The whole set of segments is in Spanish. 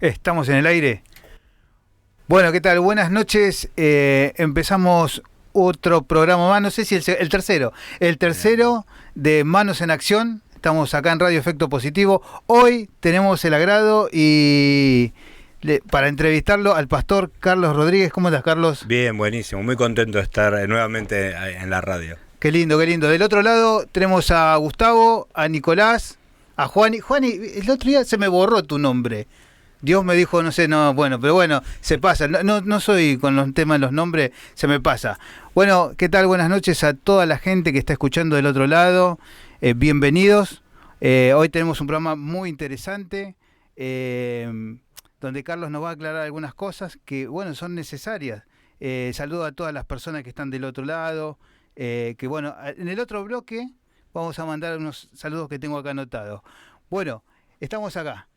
Estamos en el aire. Bueno, ¿qué tal? Buenas noches. Empezamos otro programa más, no sé si el tercero. El tercero de Manos en Acción. Estamos acá en Radio Efecto Positivo. Hoy tenemos el agrado para entrevistarlo al pastor Carlos Rodríguez. ¿Cómo estás, Carlos? Bien, buenísimo. Muy contento de estar nuevamente en la radio. Qué lindo, qué lindo. Del otro lado tenemos a Gustavo, a Nicolás, a Juani. Juani, el otro día se me borró tu nombre. Dios me dijo, no sé, no, bueno, pero bueno, se pasa. No soy con los temas de los nombres, se me pasa. Bueno, ¿qué tal? Buenas noches a toda la gente que está escuchando del otro lado. Bienvenidos. Hoy tenemos un programa muy interesante, donde Carlos nos va a aclarar algunas cosas que, bueno, son necesarias. Saludo a todas las personas que están del otro lado. Que bueno, en el otro bloque vamos a mandar unos saludos que tengo acá anotados. Bueno, estamos acá.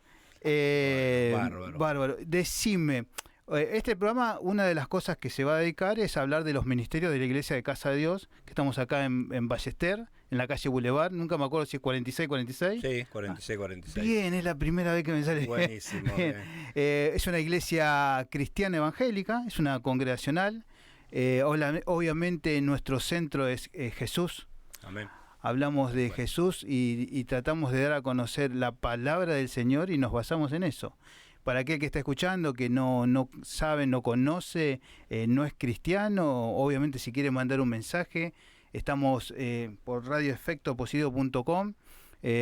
Bárbaro. Decime, este programa, una de las cosas que se va a dedicar es hablar de los ministerios de la Iglesia de Casa de Dios, que estamos acá en Ballester, en la calle Boulevard. Nunca me acuerdo si es 46-46. Sí, 46-46. Bien, es la primera vez que me sale. Buenísimo. Bien. Es una iglesia cristiana evangélica, es una congregacional. Obviamente nuestro centro es Jesús. Amén. Hablamos de Jesús y tratamos de dar a conocer la palabra del Señor y nos basamos en eso. Para aquel que está escuchando, que no sabe, no conoce, no es cristiano, obviamente si quiere mandar un mensaje, estamos por radioefectopositivo.com.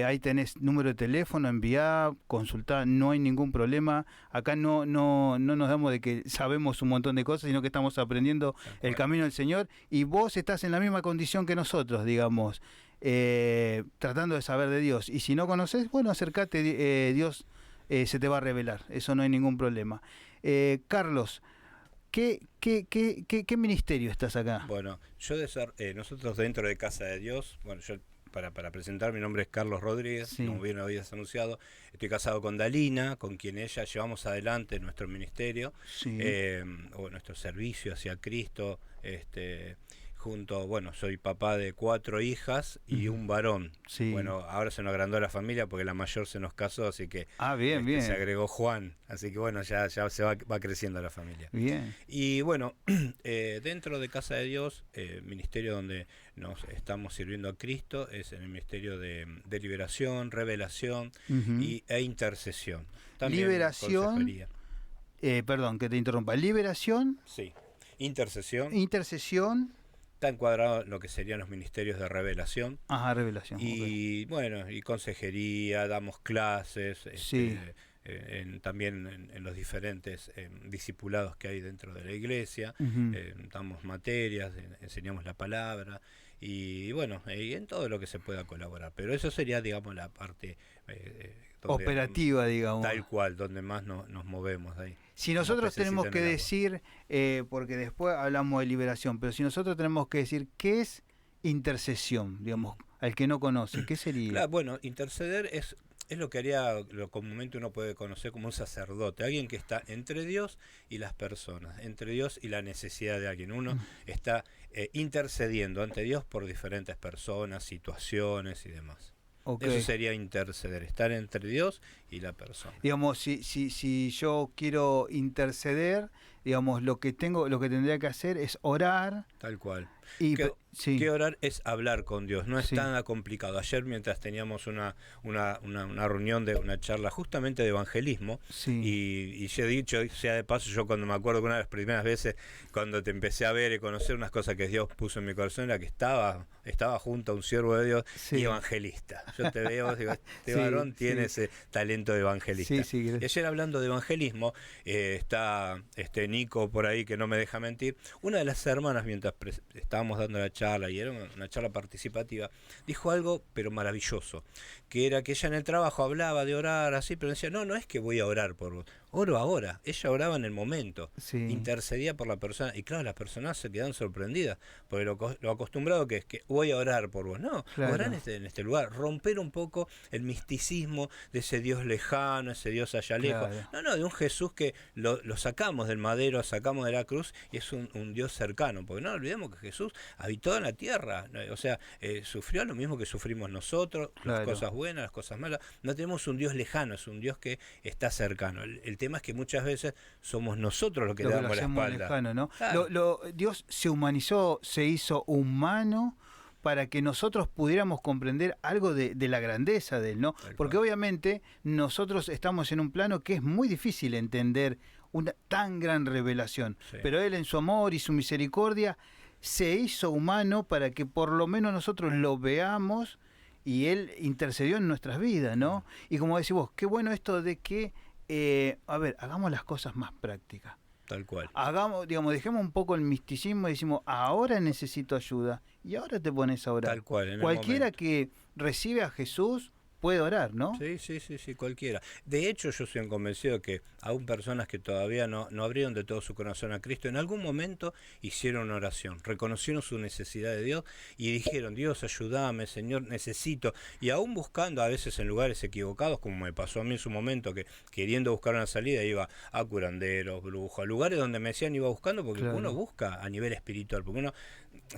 Ahí tenés número de teléfono, enviá, consultá, no hay ningún problema. Acá no nos damos de que sabemos un montón de cosas, sino que estamos aprendiendo el camino del Señor. Y vos estás en la misma condición que nosotros, digamos, tratando de saber de Dios. Y si no conoces, bueno, acércate, Dios se te va a revelar, eso no hay ningún problema. Carlos, ¿qué ministerio estás acá? Bueno, nosotros dentro de Casa de Dios, bueno, yo... Para presentar, mi nombre es Carlos Rodríguez, sí. Como bien lo habías anunciado. Estoy casado con Dalina, con quien ella llevamos adelante nuestro ministerio, sí. O nuestro servicio hacia Cristo. Soy papá de 4 hijas y un varón. Sí. Bueno, ahora se nos agrandó la familia porque la mayor se nos casó, así que bien. Se agregó Juan. Así que bueno, ya se va creciendo la familia. Bien. Y bueno, dentro de Casa de Dios, ministerio donde nos estamos sirviendo a Cristo, es el ministerio de liberación, revelación e intercesión. También liberación, perdón que te interrumpa, liberación. Sí, intercesión. Está encuadrado en lo que serían los ministerios de revelación. Ajá, revelación. Y bueno, y consejería, damos clases, sí. También en los diferentes discipulados que hay dentro de la iglesia, damos materias, enseñamos la palabra y bueno, y en todo lo que se pueda colaborar. Pero eso sería, digamos, la parte operativa, digamos. Tal cual, donde más nos movemos ahí. Si nosotros tenemos que decir, porque después hablamos de liberación, pero si nosotros tenemos que decir qué es intercesión, digamos, al que no conoce, ¿qué sería? Claro, bueno, interceder es lo que lo comúnmente uno puede conocer como un sacerdote, alguien que está entre Dios y las personas, entre Dios y la necesidad de alguien. Uno está intercediendo ante Dios por diferentes personas, situaciones y demás. Okay. Eso sería interceder, estar entre Dios y la persona. Digamos, si yo quiero interceder, digamos, lo que tendría que hacer es orar. Tal cual. Sí. Que orar es hablar con Dios, no es tan complicado. Ayer mientras teníamos una reunión, una charla justamente de evangelismo, y yo he dicho, sea de paso, yo cuando me acuerdo que una de las primeras veces, cuando te empecé a ver y conocer unas cosas que Dios puso en mi corazón, era que estaba junto a un siervo de Dios y evangelista. Yo te veo, digo, este varón tiene ese talento de evangelista. Y ayer hablando de evangelismo, está Nico por ahí que no me deja mentir, una de las hermanas mientras estábamos dando la charla, y era una charla participativa, dijo algo pero maravilloso, que era que ella en el trabajo hablaba de orar así, pero decía, no es que voy a orar por vos, oro ahora. Ella oraba en el momento, intercedía por la persona, y claro, las personas se quedan sorprendidas, porque lo acostumbrado que es que voy a orar por vos, orar en este lugar, romper un poco el misticismo de ese Dios lejano, ese Dios allá lejos, de un Jesús que lo sacamos del madero, sacamos de la cruz, y es un Dios cercano, porque no olvidemos que Jesús habitó en la tierra, o sea, sufrió lo mismo que sufrimos nosotros, las cosas buenas, las cosas malas. No tenemos un Dios lejano, es un Dios que está cercano. El tema es que muchas veces somos nosotros los que le damos la espalda. Lejano, ¿no? Claro. Dios se humanizó, se hizo humano para que nosotros pudiéramos comprender algo de la grandeza de Él, ¿no? Porque obviamente nosotros estamos en un plano que es muy difícil entender una tan gran revelación, pero Él en su amor y su misericordia se hizo humano para que por lo menos nosotros lo veamos, y Él intercedió en nuestras vidas, ¿no? Y como decís vos, qué bueno esto de que, hagamos las cosas más prácticas. Tal cual. Dejemos un poco el misticismo y decimos, ahora necesito ayuda, y ahora te pones a orar. Tal cual. Cualquiera que recibe a Jesús puede orar, ¿no? Sí, cualquiera. De hecho, yo soy convencido que aún personas que todavía no abrieron de todo su corazón a Cristo, en algún momento hicieron una oración, reconocieron su necesidad de Dios y dijeron, Dios, ayúdame, Señor, necesito. Y aún buscando a veces en lugares equivocados, como me pasó a mí en su momento, que queriendo buscar una salida iba a curanderos, brujos, a lugares donde me decían iba buscando, porque uno busca a nivel espiritual, porque uno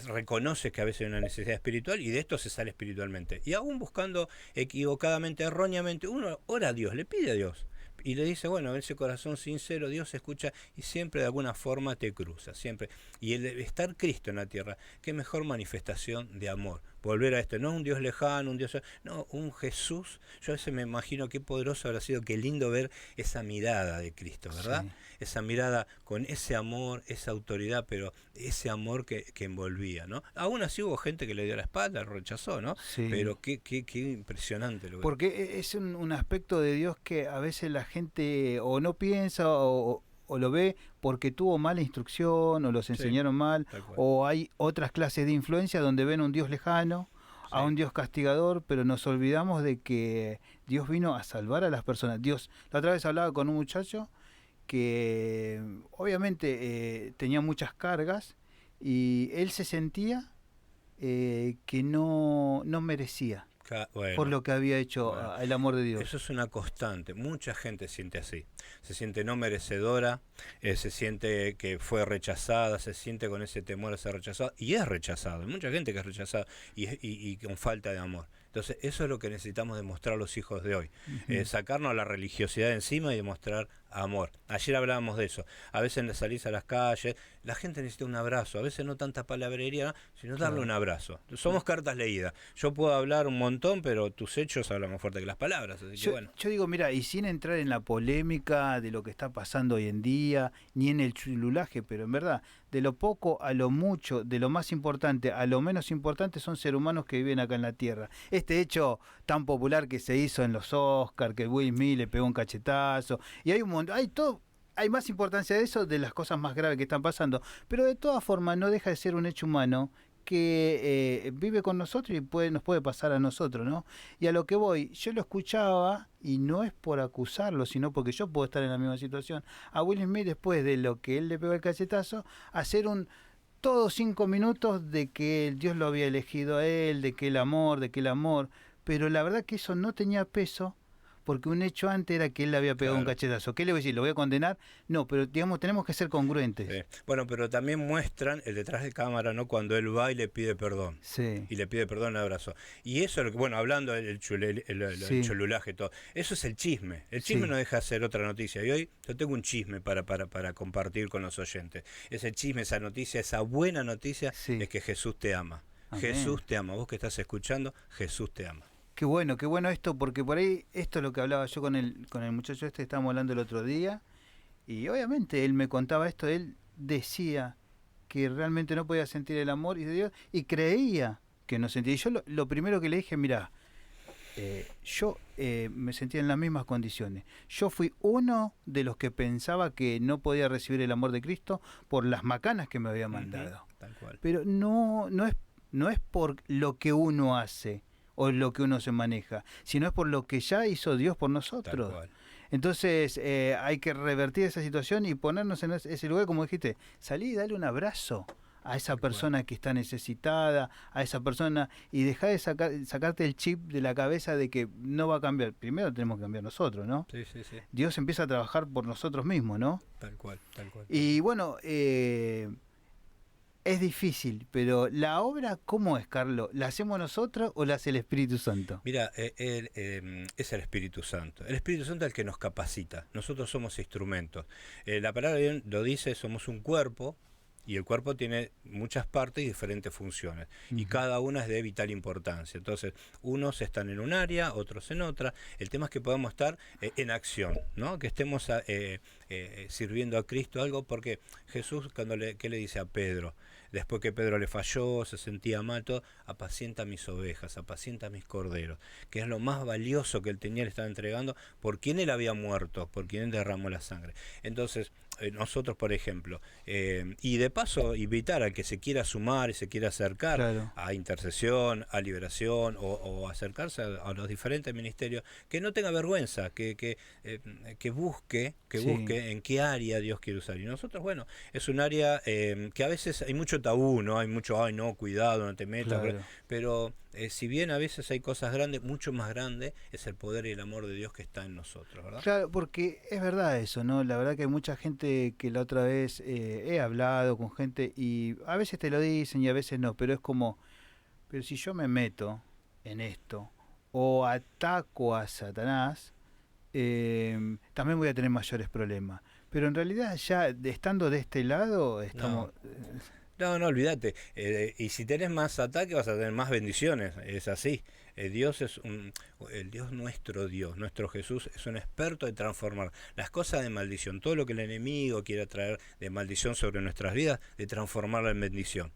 reconoce que a veces hay una necesidad espiritual y de esto se sale espiritualmente. Y aún buscando equivocadamente, erróneamente, uno ora a Dios, le pide a Dios. Y le dice, bueno, ese corazón sincero, Dios escucha y siempre de alguna forma te cruza, siempre. Y el estar Cristo en la tierra, qué mejor manifestación de amor. Volver a esto, no un Dios lejano, no, un Jesús. Yo a veces me imagino qué poderoso habrá sido, qué lindo ver esa mirada de Cristo, ¿verdad? Sí. Esa mirada con ese amor, esa autoridad, pero ese amor que envolvía, ¿no? Aún así hubo gente que le dio la espalda, lo rechazó, ¿no? Sí. Pero qué impresionante lo que... Porque es un aspecto de Dios que a veces la gente o no piensa o lo ve porque tuvo mala instrucción o los enseñaron mal, o hay otras clases de influencia donde ven un Dios lejano, a un Dios castigador, pero nos olvidamos de que Dios vino a salvar a las personas. Dios, la otra vez hablaba con un muchacho que obviamente tenía muchas cargas y él se sentía que no merecía. Bueno, por lo que había hecho el amor de Dios. Eso es una constante. Mucha gente siente así. Se siente no merecedora, se siente que fue rechazada, se siente con ese temor a ser rechazada. Y es rechazado. Hay mucha gente que es rechazada y con falta de amor. Entonces, eso es lo que necesitamos demostrar a los hijos de hoy. Sacarnos la religiosidad de encima y demostrar amor. Ayer hablábamos de eso. A veces salís a las calles, la gente necesita un abrazo. A veces no tanta palabrería, sino darle un abrazo. Somos cartas leídas. Yo puedo hablar un montón, pero tus hechos hablan más fuerte que las palabras. Así que bueno. Yo digo, mira, y sin entrar en la polémica de lo que está pasando hoy en día, ni en el chululaje, pero en verdad, de lo poco a lo mucho, de lo más importante a lo menos importante, son seres humanos que viven acá en la tierra. Este hecho tan popular que se hizo en los Oscars, que Will Smith le pegó un cachetazo, y hay un montón, hay más importancia de eso, de las cosas más graves que están pasando, pero de todas formas no deja de ser un hecho humano que vive con nosotros y nos puede pasar a nosotros, ¿no? Y a lo que voy, yo lo escuchaba, y no es por acusarlo, sino porque yo puedo estar en la misma situación, a Will Smith, después de lo que él le pegó el cachetazo, hacer todos 5 minutos de que Dios lo había elegido a él, de que el amor, pero la verdad que eso no tenía peso, porque un hecho antes era que él le había pegado un cachetazo. ¿Qué le voy a decir? ¿Lo voy a condenar? No, pero digamos, tenemos que ser congruentes. Bueno, pero también muestran el detrás de cámara, ¿no? Cuando él va y le pide perdón. Sí. Y le pide perdón, el abrazo. Y eso, bueno, hablando del chululaje, todo. Eso es el chisme. El chisme no deja de ser otra noticia. Y hoy yo tengo un chisme para compartir con los oyentes. Ese chisme, esa noticia, esa buena noticia es que Jesús te ama. Amén. Jesús te ama. Vos que estás escuchando, Jesús te ama. Qué bueno esto, porque por ahí, esto es lo que hablaba yo con el muchacho estábamos hablando el otro día, y obviamente él me contaba esto, él decía que realmente no podía sentir el amor de Dios, y creía que no sentía. Y yo lo primero que le dije, mirá, yo me sentía en las mismas condiciones. Yo fui uno de los que pensaba que no podía recibir el amor de Cristo por las macanas que me había mandado. Tal cual. Pero no es por lo que uno hace, o lo que uno se maneja, sino es por lo que ya hizo Dios por nosotros. Entonces hay que revertir esa situación y ponernos en ese lugar, como dijiste, salir y darle un abrazo a esa persona que está necesitada, a esa persona, y dejar de sacarte el chip de la cabeza de que no va a cambiar. Primero tenemos que cambiar nosotros, ¿no? Sí. Dios empieza a trabajar por nosotros mismos, ¿no? Tal cual. Y bueno, Es difícil, pero la obra, ¿cómo es, Carlos? ¿La hacemos nosotros o la hace el Espíritu Santo? Mira, es el Espíritu Santo. El Espíritu Santo es el que nos capacita. Nosotros somos instrumentos. La palabra lo dice, somos un cuerpo, y el cuerpo tiene muchas partes y diferentes funciones, y cada una es de vital importancia. Entonces, unos están en un área, otros en otra. El tema es que podamos estar en acción, ¿no? Que estemos sirviendo a Cristo algo, porque Jesús, ¿qué le dice a Pedro? Después que Pedro le falló, se sentía mal, todo, apacienta mis ovejas, apacienta mis corderos, que es lo más valioso que él tenía, le estaba entregando, por quien él había muerto, por quien él derramó la sangre. Entonces, nosotros, por ejemplo, y de paso invitar al que se quiera sumar y se quiera acercar, claro, a intercesión, a liberación, o acercarse a los diferentes ministerios, que no tenga vergüenza, que busque en qué área Dios quiere usar. Y nosotros, bueno, es un área que a veces hay mucho tabú, ¿no? Hay mucho, ay, no, cuidado, no te metas, claro, pero si bien a veces hay cosas grandes, mucho más grande es el poder y el amor de Dios que está en nosotros, ¿verdad? Claro, porque es verdad eso, ¿no? La verdad que hay mucha gente que la otra vez he hablado con gente y a veces te lo dicen y a veces no, pero es como, pero si yo me meto en esto o ataco a Satanás, también voy a tener mayores problemas. Pero en realidad ya estando de este lado, estamos... No, olvídate. Y si tenés más ataque vas a tener más bendiciones. Es así. Dios es el Dios, nuestro Jesús es un experto de transformar las cosas de maldición, todo lo que el enemigo quiere traer de maldición sobre nuestras vidas, de transformarlo en bendición.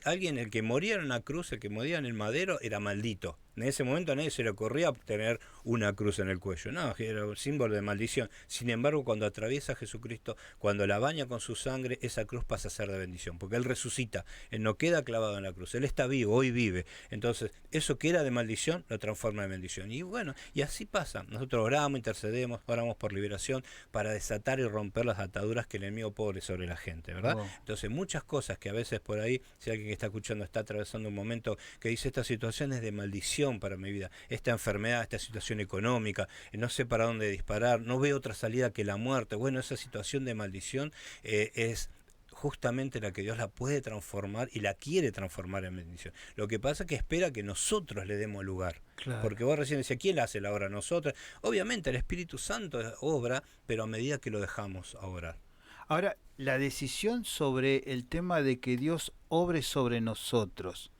Alguien, el que moría en una cruz, el que moría en el madero, era maldito. En ese momento a nadie se le ocurría tener una cruz en el cuello, no, era un símbolo de maldición. Sin embargo, cuando atraviesa a Jesucristo, cuando la baña con su sangre, esa cruz pasa a ser de bendición, porque Él resucita, Él no queda clavado en la cruz, Él está vivo, hoy vive. Entonces, eso que era de maldición, lo transforma en bendición. Y bueno, y así pasa. Nosotros oramos, intercedemos, oramos por liberación, para desatar y romper las ataduras que el enemigo pone sobre la gente, ¿verdad? Oh. Entonces, muchas cosas que a veces por ahí, si alguien que está escuchando está atravesando un momento que dice, esta situación es de maldición para mi vida, esta enfermedad, esta situación económica, no sé para dónde disparar, no veo otra salida que la muerte. Bueno, esa situación de maldición es justamente la que Dios la puede transformar y la quiere transformar en bendición. Lo que pasa es que espera que nosotros le demos lugar. Claro. Porque vos recién decías, ¿quién hace la obra? Nosotros. Obviamente el Espíritu Santo obra, pero a medida que lo dejamos orar. Ahora, la decisión sobre el tema de que Dios obre sobre nosotros,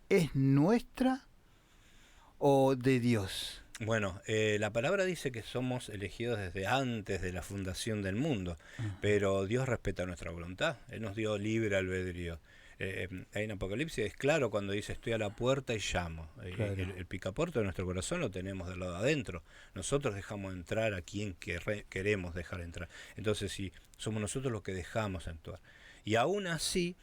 ¿es nuestra o de Dios? Bueno, la palabra dice que somos elegidos desde antes de la fundación del mundo, pero Dios respeta nuestra voluntad. Él nos dio libre albedrío. En Apocalipsis es claro cuando dice, estoy a la puerta y llamo. Claro. El picaporte de nuestro corazón lo tenemos del lado de adentro. Nosotros dejamos entrar a quien queremos dejar entrar. Entonces, si somos nosotros los que dejamos entrar. Y aún así,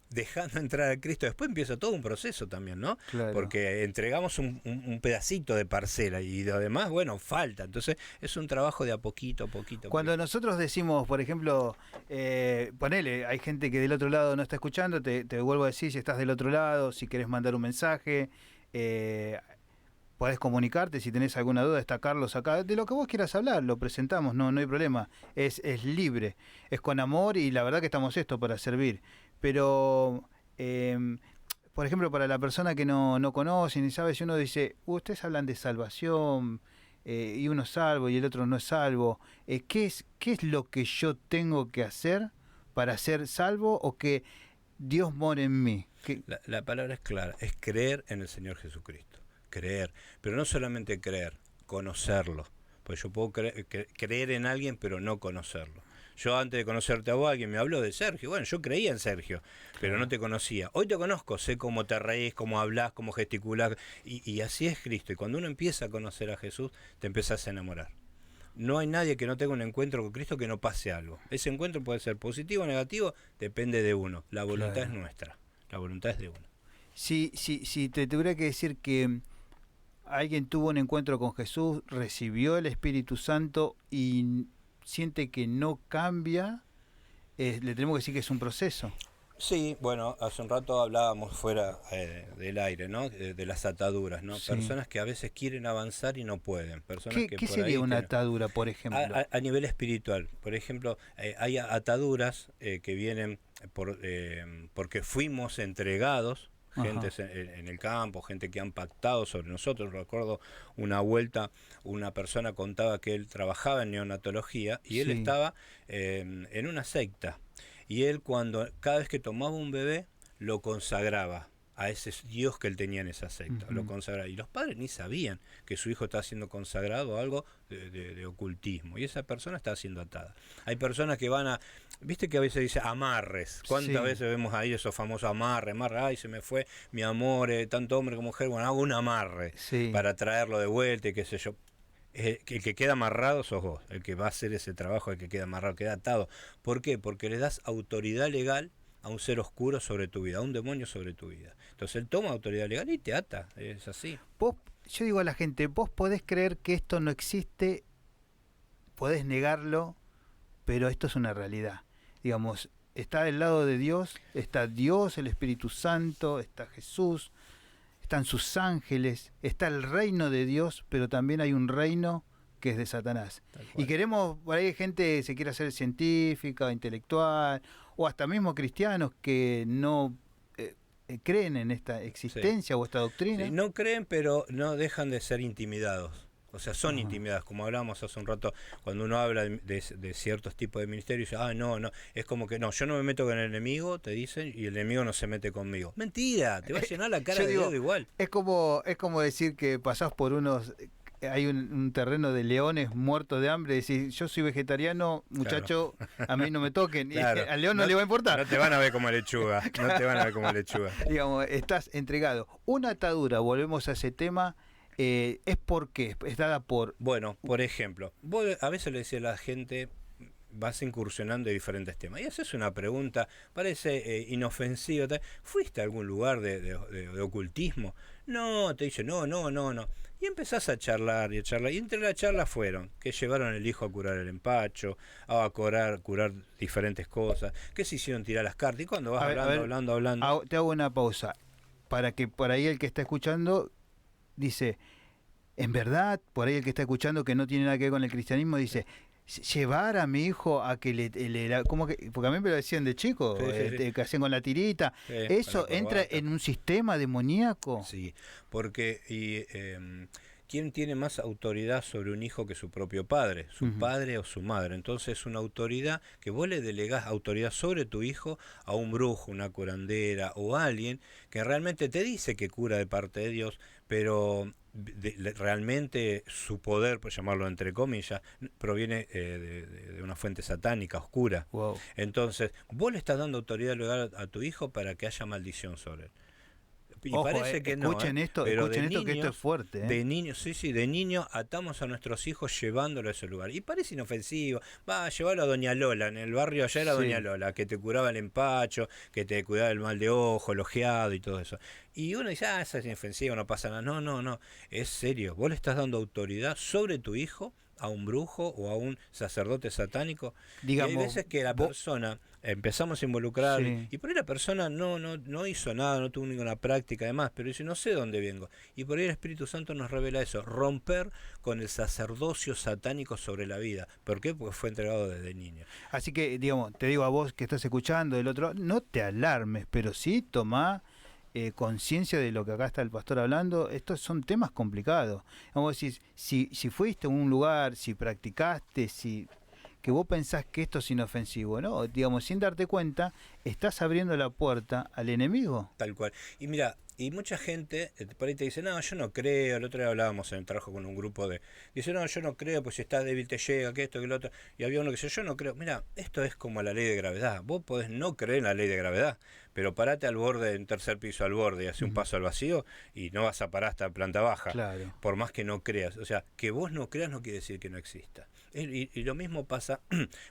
dejando entrar a Cristo, después empieza todo un proceso también, ¿no? Claro. Porque entregamos un pedacito de parcela y lo demás, bueno, falta. Entonces es un trabajo de a poquito. Cuando nosotros decimos, por ejemplo, ponele, hay gente que del otro lado no está escuchando, te vuelvo a decir, si estás del otro lado, si querés mandar un mensaje, podés comunicarte, si tenés alguna duda, está Carlos acá, de lo que vos quieras hablar, lo presentamos, no hay problema, es libre, es con amor y la verdad que estamos para servir. Pero, por ejemplo, para la persona que no conoce ni sabe, si uno dice, ustedes hablan de salvación y uno es salvo y el otro no es salvo, ¿qué es lo que yo tengo que hacer para ser salvo o que Dios more en mí? La palabra es clara, es creer en el Señor Jesucristo, creer, pero no solamente creer, conocerlo, pues yo puedo creer en alguien pero no conocerlo. Yo antes de conocerte a vos, alguien me habló de Sergio. Bueno, yo creía en Sergio, pero no te conocía. Hoy te conozco, sé cómo te reís, cómo hablás, cómo gesticulás. Y así es Cristo. Y cuando uno empieza a conocer a Jesús, te empezás a enamorar. No hay nadie que no tenga un encuentro con Cristo que no pase algo. Ese encuentro puede ser positivo o negativo, depende de uno. La voluntad es nuestra. La voluntad es de uno. Si te tuviera que decir que alguien tuvo un encuentro con Jesús, recibió el Espíritu Santo y siente que no cambia, le tenemos que decir que es un proceso. Sí, bueno, hace un rato hablábamos fuera del aire, ¿no? De las ataduras, ¿no? Sí. Personas que a veces quieren avanzar y no pueden. Personas que ¿Qué por sería ahí una tienen... atadura, por ejemplo? A nivel espiritual, por ejemplo, hay ataduras que vienen porque fuimos entregados, gente Ajá. en el campo, gente que han pactado sobre nosotros. Recuerdo una vuelta, una persona contaba que él trabajaba en neonatología y él Sí. estaba en una secta. Y él cada vez que tomaba un bebé, lo consagraba a ese Dios que él tenía en esa secta, lo Ujú. consagraba. Y los padres ni sabían que su hijo estaba siendo consagrado a algo de ocultismo. Y esa persona está siendo atada. Hay personas que van a... Viste que a veces dice amarres. ¿Cuántas Sí. veces vemos ahí esos famosos amarres? Ay, se me fue mi amor, tanto hombre como mujer. Bueno, hago un amarre Sí. para traerlo de vuelta y qué sé yo. El que queda amarrado sos vos, el que va a hacer ese trabajo, el que queda amarrado, queda atado. ¿Por qué? Porque le das autoridad legal a un ser oscuro sobre tu vida, a un demonio sobre tu vida. Entonces él toma autoridad legal y te ata, es así. Yo digo a la gente, vos podés creer que esto no existe, podés negarlo, pero esto es una realidad. Digamos, está del lado de Dios, está Dios, el Espíritu Santo, está Jesús, están sus ángeles, está el reino de Dios, pero también hay un reino que es de Satanás. Y queremos, por ahí gente se quiere hacer científica, intelectual, o hasta mismo cristianos que no creen en esta Sí. existencia o esta doctrina. Sí, no creen, pero no dejan de ser intimidados. O sea, son Ajá. intimidados, como hablábamos hace un rato, cuando uno habla de ciertos tipos de ministerios, dice, no, es como que no, yo no me meto con el enemigo, te dicen, y el enemigo no se mete conmigo. Mentira, te va a llenar la cara Yo de digo, dedo igual. es como decir que pasás por unos, hay un terreno de leones muertos de hambre, y decís, yo soy vegetariano, Claro, muchacho, a mí no me toquen, y claro. al león no No, le va a importar. no te van a ver como lechuga, no te van a ver como lechuga. Digamos, estás entregado. Una atadura, volvemos a ese tema, es porque es dada por... Bueno, por ejemplo, vos a veces le decís a la gente, vas incursionando en diferentes temas y haces una pregunta, parece inofensiva, ¿fuiste a algún lugar de ocultismo? No, te dice, no. Y empezás a charlar y a charlar, y entre la charla fueron que llevaron el hijo a curar el empacho, a curar diferentes cosas, que se hicieron tirar las cartas, y cuando vas hablando. Te hago una pausa, para que por ahí el que está escuchando dice, en verdad, por ahí el que está escuchando que no tiene nada que ver con el cristianismo dice, llevar a mi hijo a que ¿cómo que? Porque a mí me lo decían de chico, Sí. que hacían con la tirita, Sí, con la eso entra corbata. en un sistema demoníaco. Sí, porque ¿quién tiene más autoridad sobre un hijo que su propio padre? Su Ujú. padre o su madre. Entonces es una autoridad que vos le delegás autoridad sobre tu hijo a un brujo, una curandera o a alguien que realmente te dice que cura de parte de Dios, pero realmente su poder, por llamarlo entre comillas, proviene de una fuente satánica, oscura. Wow. Entonces, vos le estás dando autoridad legal a tu hijo para que haya maldición sobre él. Y Ojo, parece que no, escuchen esto, pero escuchen esto, que esto es fuerte. de niños, sí, de niños atamos a nuestros hijos llevándolo a ese lugar. Y parece inofensivo, va a llevarlo a Doña Lola, en el barrio allá era Doña Sí. Lola, que te curaba el empacho, que te cuidaba el mal de ojo, el ojeado y todo eso. Y uno dice, eso es inofensivo, no pasa nada. No, es serio, vos le estás dando autoridad sobre tu hijo a un brujo o a un sacerdote satánico. Y hay Digamos, veces que la vos, persona empezamos a involucrar sí. y por ahí la persona no hizo nada, no tuvo ninguna práctica además, pero dice, no sé dónde vengo. Y por ahí el Espíritu Santo nos revela eso, romper con el sacerdocio satánico sobre la vida. ¿Por qué? Porque fue entregado desde niño. Así que, digamos, te digo a vos que estás escuchando del otro, no te alarmes, pero sí tomá conciencia de lo que acá está el pastor hablando. Estos son temas complicados. Vamos a decir, si fuiste a un lugar, si practicaste, si que vos pensás que esto es inofensivo, ¿no? Digamos, sin darte cuenta, estás abriendo la puerta al enemigo. Tal cual. Y mira, y mucha gente por ahí te dice, no, yo no creo. El otro día hablábamos en el trabajo con un grupo dice, no, yo no creo, pues si estás débil te llega, que esto, que lo otro. Y había uno que dice, yo no creo. Mira, esto es como la ley de gravedad. Vos podés no creer en la ley de gravedad, pero parate al borde, en tercer piso al borde, y hace un paso al vacío, y no vas a parar hasta planta baja. Claro. Por más que no creas. O sea, que vos no creas no quiere decir que no exista. Y lo mismo pasa,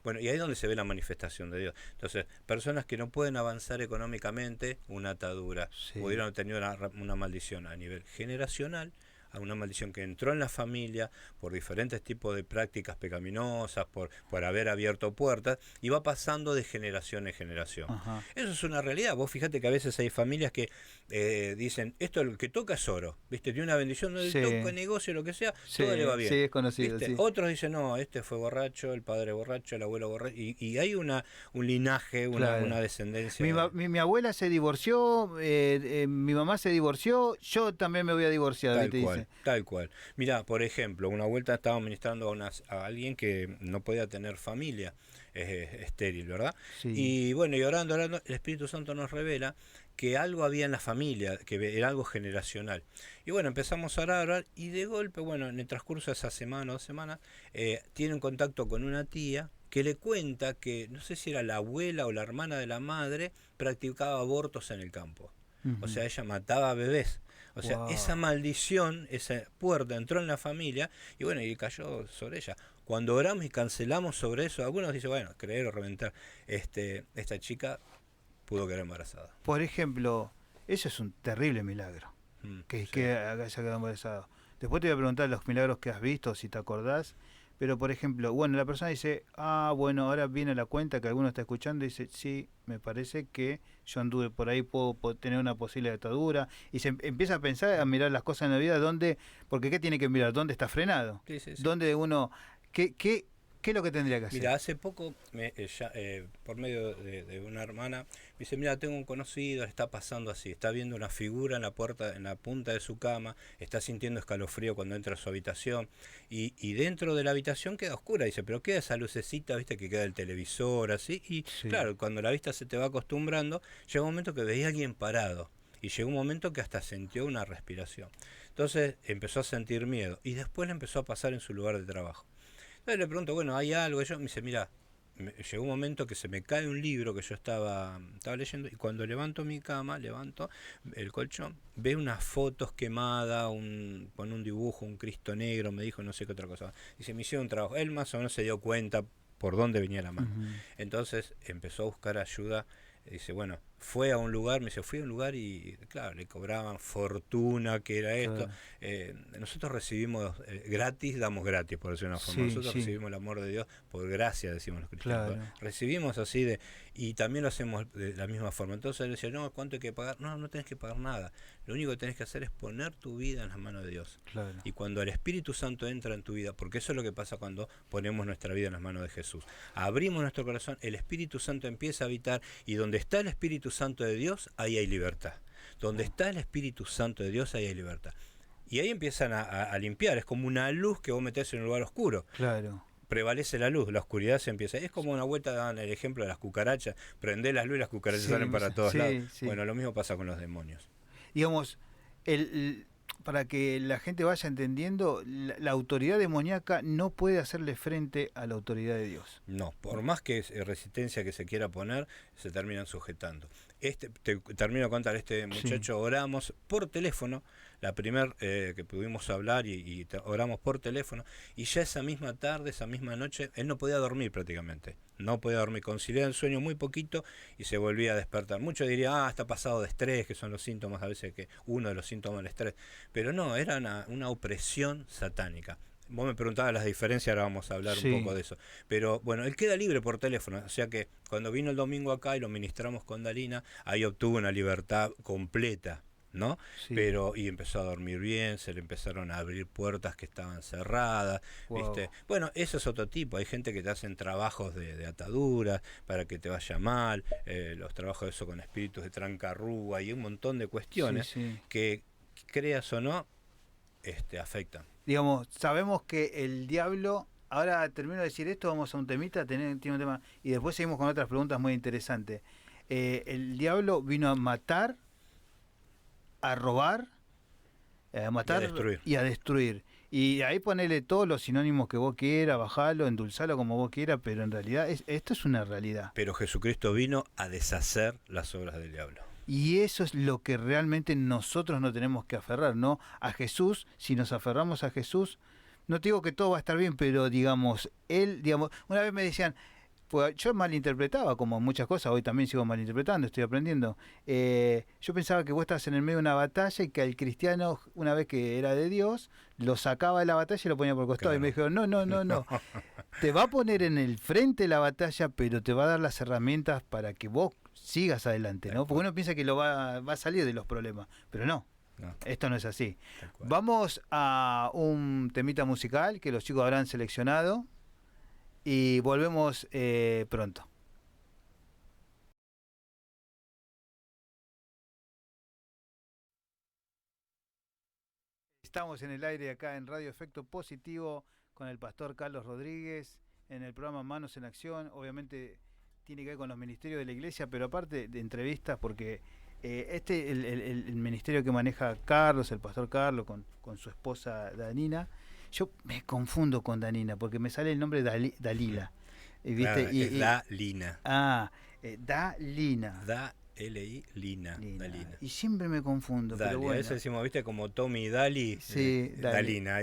bueno, y ahí es donde se ve la manifestación de Dios. Entonces, personas que no pueden avanzar económicamente, una atadura, Sí. pudieron tener una maldición a nivel generacional, a una maldición que entró en la familia por diferentes tipos de prácticas pecaminosas, por haber abierto puertas, y va pasando de generación en generación. Ajá. Eso es una realidad. Vos fíjate que a veces hay familias que dicen, esto lo que toca es oro, ¿viste? Tiene una bendición, no toca negocio, lo que sea, todo le va bien. Sí, es conocido. Sí. Otros dicen, no, este fue borracho, el padre borracho, el abuelo borracho, y hay un linaje, una descendencia. Mi abuela se divorció, mi mamá se divorció, yo también me voy a divorciar. Tal cual. Mirá, por ejemplo, una vuelta estaba ministrando a alguien que no podía tener familia, estéril, ¿verdad? Sí. Y bueno, y orando, el Espíritu Santo nos revela que algo había en la familia, que era algo generacional. Y bueno, empezamos a orar y de golpe, bueno, en el transcurso de esa semana o 2 semanas, tiene un contacto con una tía que le cuenta que, no sé si era la abuela o la hermana de la madre, practicaba abortos en el campo. O sea, ella mataba bebés. O sea, esa maldición, esa puerta entró en la familia y bueno, y cayó sobre ella. Cuando oramos y cancelamos sobre eso, algunos dicen, bueno, creer o reventar, esta chica pudo quedar embarazada. Por ejemplo, eso es un terrible milagro, que haya quedado embarazada. Después te voy a preguntar los milagros que has visto, si te acordás. Pero, por ejemplo, bueno, la persona dice, bueno, ahora viene la cuenta que alguno está escuchando y dice, sí, me parece que yo anduve por ahí, puedo tener una posible atadura. Y se empieza a pensar, a mirar las cosas en la vida, porque ¿qué tiene que mirar? ¿Dónde está frenado? Sí. ¿Dónde uno, qué es lo que tendría que hacer? Mira, hace poco, por medio de una hermana, me dice, mira, tengo un conocido, está pasando así, está viendo una figura en la puerta, en la punta de su cama, está sintiendo escalofrío cuando entra a su habitación, y dentro de la habitación queda oscura, dice, pero queda esa lucecita, viste, que queda el televisor, así, y claro, cuando la vista se te va acostumbrando, llega un momento que veía a alguien parado, y llegó un momento que hasta sintió una respiración. Entonces empezó a sentir miedo, y después le empezó a pasar en su lugar de trabajo. Entonces le pregunto, bueno, ¿hay algo? Me dice, mira, llegó un momento que se me cae un libro que yo estaba leyendo y cuando levanto mi cama, levanto el colchón, veo unas fotos quemadas, con un dibujo, un Cristo negro, me dijo no sé qué otra cosa. Dice, me hicieron un trabajo. Él más o menos se dio cuenta por dónde venía la mano. Entonces empezó a buscar ayuda. Dice, bueno, fue a un lugar, fui a un lugar y claro, le cobraban fortuna, que era esto. Nosotros recibimos gratis, damos gratis, por decirlo de una forma. Nosotros recibimos el amor de Dios por gracia, decimos los cristianos. Claro. Recibimos así y también lo hacemos de la misma forma. Entonces él decía, no, ¿cuánto hay que pagar? No tenés que pagar nada. Lo único que tenés que hacer es poner tu vida en las manos de Dios. Claro. Y cuando el Espíritu Santo entra en tu vida, porque eso es lo que pasa cuando ponemos nuestra vida en las manos de Jesús. Abrimos nuestro corazón, el Espíritu Santo empieza a habitar y donde está el Espíritu Santo de Dios, ahí hay libertad. Donde está el Espíritu Santo de Dios, ahí hay libertad. Y ahí empiezan a limpiar, es como una luz que vos metés en un lugar oscuro. Claro. Prevalece la luz, la oscuridad se empieza. Es como una vuelta, dan el ejemplo de las cucarachas, prendés las luces y las cucarachas salen para todos lados. Sí. Bueno, lo mismo pasa con los demonios. Digamos, para que la gente vaya entendiendo, la autoridad demoníaca no puede hacerle frente a la autoridad de Dios. No, por más que resistencia que se quiera poner, se terminan sujetando. Te termino de contar, muchacho oramos por teléfono, la primera que pudimos hablar y oramos por teléfono, y ya esa misma tarde, esa misma noche, él no podía dormir prácticamente. No podía dormir, conciliaba el sueño muy poquito y se volvía a despertar. Muchos dirían, está pasado de estrés, que son los síntomas a veces, que uno de los síntomas del estrés. Pero no, era una opresión satánica. Vos me preguntabas las diferencias, ahora vamos a hablar un poco de eso. Pero bueno, él queda libre por teléfono, o sea que cuando vino el domingo acá y lo ministramos con Dalina, ahí obtuvo una libertad completa, ¿no? Sí. Y empezó a dormir bien, se le empezaron a abrir puertas que estaban cerradas, ¿viste? Bueno, eso es otro tipo, hay gente que te hacen trabajos de ataduras para que te vaya mal, los trabajos de eso con espíritus de trancarrúa y un montón de cuestiones que, creas o no, afectan. Digamos, sabemos que el diablo, ahora termino de decir esto, vamos a un temita, tiene un tema, y después seguimos con otras preguntas muy interesantes. El diablo vino a matar, a robar, a matar y a destruir. Y ahí ponele todos los sinónimos que vos quieras, bajalo, endulzalo como vos quieras, pero en realidad esto es una realidad. Pero Jesucristo vino a deshacer las obras del diablo. Y eso es lo que realmente nosotros no tenemos que aferrar, ¿no? A Jesús, si nos aferramos a Jesús, no te digo que todo va a estar bien, pero digamos, una vez me decían, Pues yo malinterpretaba, como muchas cosas, hoy también sigo malinterpretando, estoy aprendiendo. Yo pensaba que vos estás en el medio de una batalla y que al cristiano, una vez que era de Dios, lo sacaba de la batalla y lo ponía por el costado. Claro. Y me dijeron, no. Te va a poner en el frente de la batalla, pero te va a dar las herramientas para que vos sigas adelante, ¿no? Porque uno piensa que va a salir de los problemas, pero no. No. Esto no es así. Vamos a un temita musical que los chicos habrán seleccionado y volvemos pronto. Estamos en el aire acá en Radio Efecto Positivo con el pastor Carlos Rodríguez en el programa Manos en Acción. Obviamente tiene que ver con los ministerios de la iglesia, pero aparte de entrevistas, porque el ministerio que maneja Carlos, el pastor Carlos, con su esposa Danina, yo me confundo con Danina, porque me sale el nombre Dalila. ¿Viste? Claro, es Dalina. Dalina. L-I, Lina. Dalina. Y siempre me confundo. Dali, pero bueno. A veces decimos, ¿viste? Como Tommy y Dali. Sí, Dalina.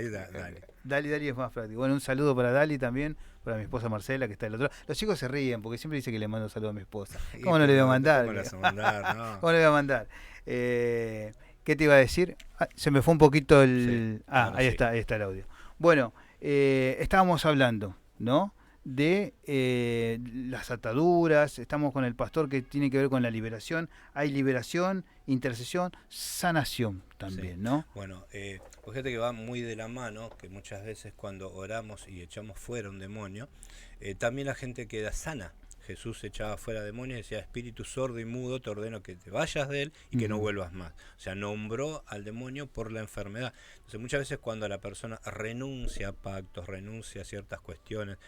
Dali es más práctico. Bueno, un saludo para Dali también, para mi esposa Marcela, que está del otro lado. Los chicos se ríen porque siempre dice que le mando un saludo a mi esposa. ¿Cómo no le voy a mandar? ¿Cómo le vas a mandar? No. ¿Cómo le voy a mandar? ¿Qué te iba a decir? Se me fue un poquito el... Sí, ahí está el audio. Bueno, estábamos hablando, ¿no? De las ataduras, estamos con el pastor que tiene que ver con la liberación, hay liberación, intercesión, sanación también, ¿no? Bueno, fíjate que va muy de la mano, que muchas veces cuando oramos y echamos fuera un demonio, también la gente queda sana. Jesús echaba fuera demonios y decía, espíritu sordo y mudo, te ordeno que te vayas de él y que no vuelvas más. O sea, nombró al demonio por la enfermedad. Entonces muchas veces cuando la persona renuncia a pactos, renuncia a ciertas cuestiones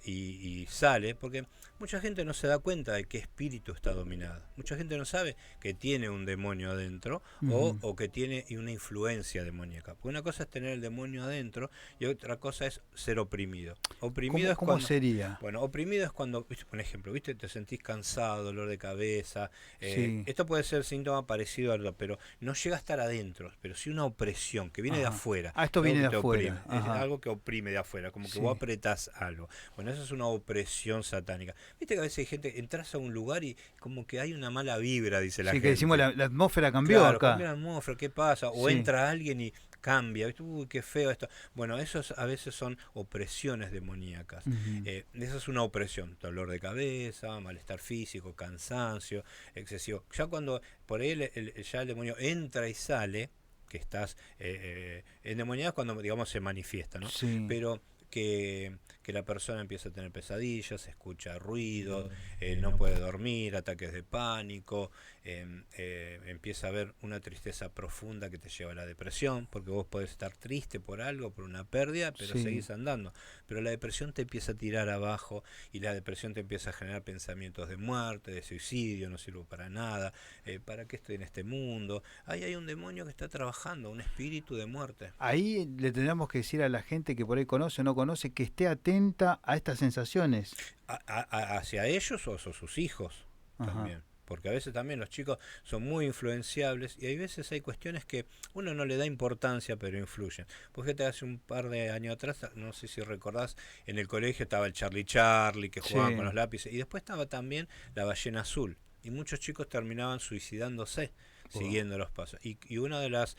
y sale, porque mucha gente no se da cuenta de qué espíritu está dominado. Mucha gente no sabe que tiene un demonio adentro o que tiene una influencia demoníaca. Porque una cosa es tener el demonio adentro y otra cosa es ser oprimido. Oprimido ¿Cómo sería? Bueno, oprimido es cuando, por ejemplo, ¿viste? Te sentís cansado, dolor de cabeza. Esto puede ser síntoma parecido a algo, pero no llega a estar adentro, pero sí una opresión que viene de afuera. Esto viene de afuera. Es algo que oprime de afuera, como que vos apretás algo. Bueno, eso es una opresión satánica. Viste que a veces hay gente, entras a un lugar y como que hay una mala vibra, dice la gente. Sí, que decimos la atmósfera cambió acá. Cambió la atmósfera, ¿qué pasa? O entra alguien y cambia, ¿viste? Uy, qué feo esto. Bueno, esos a veces son opresiones demoníacas. Esa es una opresión, dolor de cabeza, malestar físico, cansancio excesivo. Ya cuando por ahí ya el demonio entra y sale, que estás endemoniado es cuando, digamos, se manifiesta, ¿no? Sí. Pero que la persona empieza a tener pesadillas, escucha ruido, no puede dormir, ataques de pánico, empieza a haber una tristeza profunda que te lleva a la depresión, porque vos podés estar triste por algo, por una pérdida, pero seguís andando. Pero la depresión te empieza a tirar abajo y la depresión te empieza a generar pensamientos de muerte, de suicidio, no sirvo para nada, ¿para qué estoy en este mundo? Ahí hay un demonio que está trabajando, un espíritu de muerte. Ahí le tendríamos que decir a la gente que por ahí conoce o no conoce que esté atenta a estas sensaciones. Hacia ellos o a sus hijos también. Porque a veces también los chicos son muy influenciables y hay veces hay cuestiones que uno no le da importancia pero influyen. Porque hace un par de años atrás, no sé si recordás, en el colegio estaba el Charlie que jugaban con los lápices y después estaba también la ballena azul y muchos chicos terminaban suicidándose siguiendo los pasos. Y una de las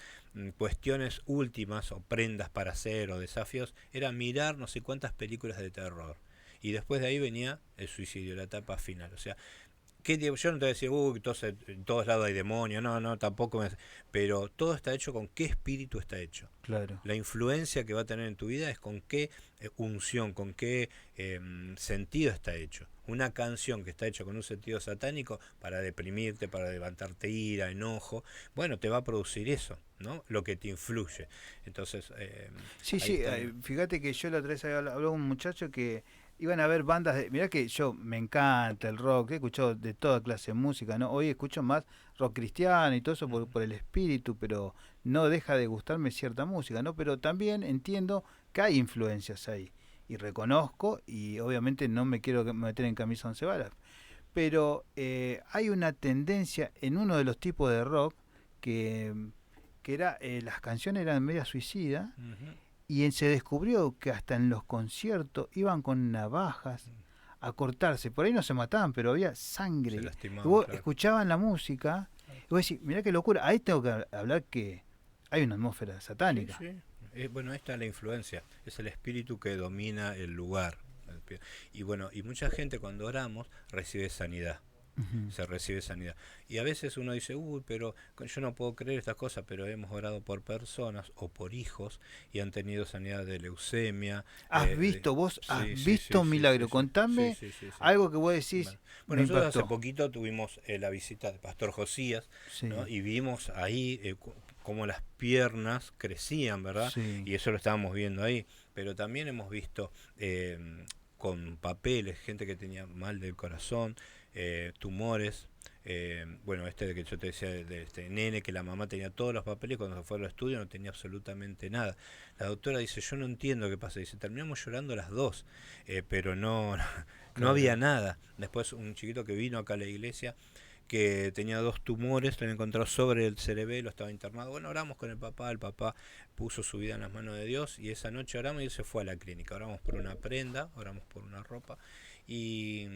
cuestiones últimas o prendas para hacer o desafíos era mirar no sé cuántas películas de terror. Y después de ahí venía el suicidio, la etapa final. O sea, yo no te voy a decir, en todos lados hay demonios, no, tampoco. Pero todo está hecho con qué espíritu está hecho. Claro. La influencia que va a tener en tu vida es con qué unción, con qué sentido está hecho. Una canción que está hecha con un sentido satánico para deprimirte, para levantarte ira, enojo, bueno, te va a producir eso, ¿no? Lo que te influye. Entonces, fíjate que yo la otra vez habló un muchacho que iban a ver bandas mirá que yo me encanta el rock, he escuchado de toda clase de música, ¿no? Hoy escucho más rock cristiano y todo eso por el espíritu, pero no deja de gustarme cierta música, ¿no? Pero también entiendo que hay influencias ahí. Y reconozco, y obviamente no me quiero meter en camisa 11 balas, pero hay una tendencia en uno de los tipos de rock que era, las canciones eran media suicidas, y se descubrió que hasta en los conciertos iban con navajas a cortarse. Por ahí no se mataban, pero había sangre. Se lastimaban, y vos claro. escuchaban la música y vos decís, mirá qué locura. Ahí tengo que hablar que hay una atmósfera satánica. Sí, sí. Bueno, esta es la influencia, es el espíritu que domina el lugar. Y bueno, y mucha gente cuando oramos recibe sanidad. Se recibe sanidad. Y a veces uno dice, uy, pero yo no puedo creer estas cosas, pero hemos orado por personas o por hijos y han tenido sanidad de leucemia. ¿Has visto un milagro? Contame algo que vos decís. Bueno, nosotros hace poquito tuvimos la visita del pastor Josías, ¿no? Y vimos ahí cómo las piernas crecían, ¿verdad? Sí. Y eso lo estábamos viendo ahí. Pero también hemos visto con papeles, gente que tenía mal del corazón, tumores, bueno, de que yo te decía de este nene que la mamá tenía todos los papeles y cuando se fue al estudio no tenía absolutamente nada. La doctora dice, yo no entiendo qué pasa, dice, terminamos llorando las dos, pero no había nada. Después un chiquito que vino acá a la iglesia que tenía 2 tumores, lo había encontrado sobre el cerebelo, estaba internado. Bueno, oramos con el papá puso su vida en las manos de Dios y esa noche oramos y él se fue a la clínica. Oramos por una prenda, oramos por una ropa y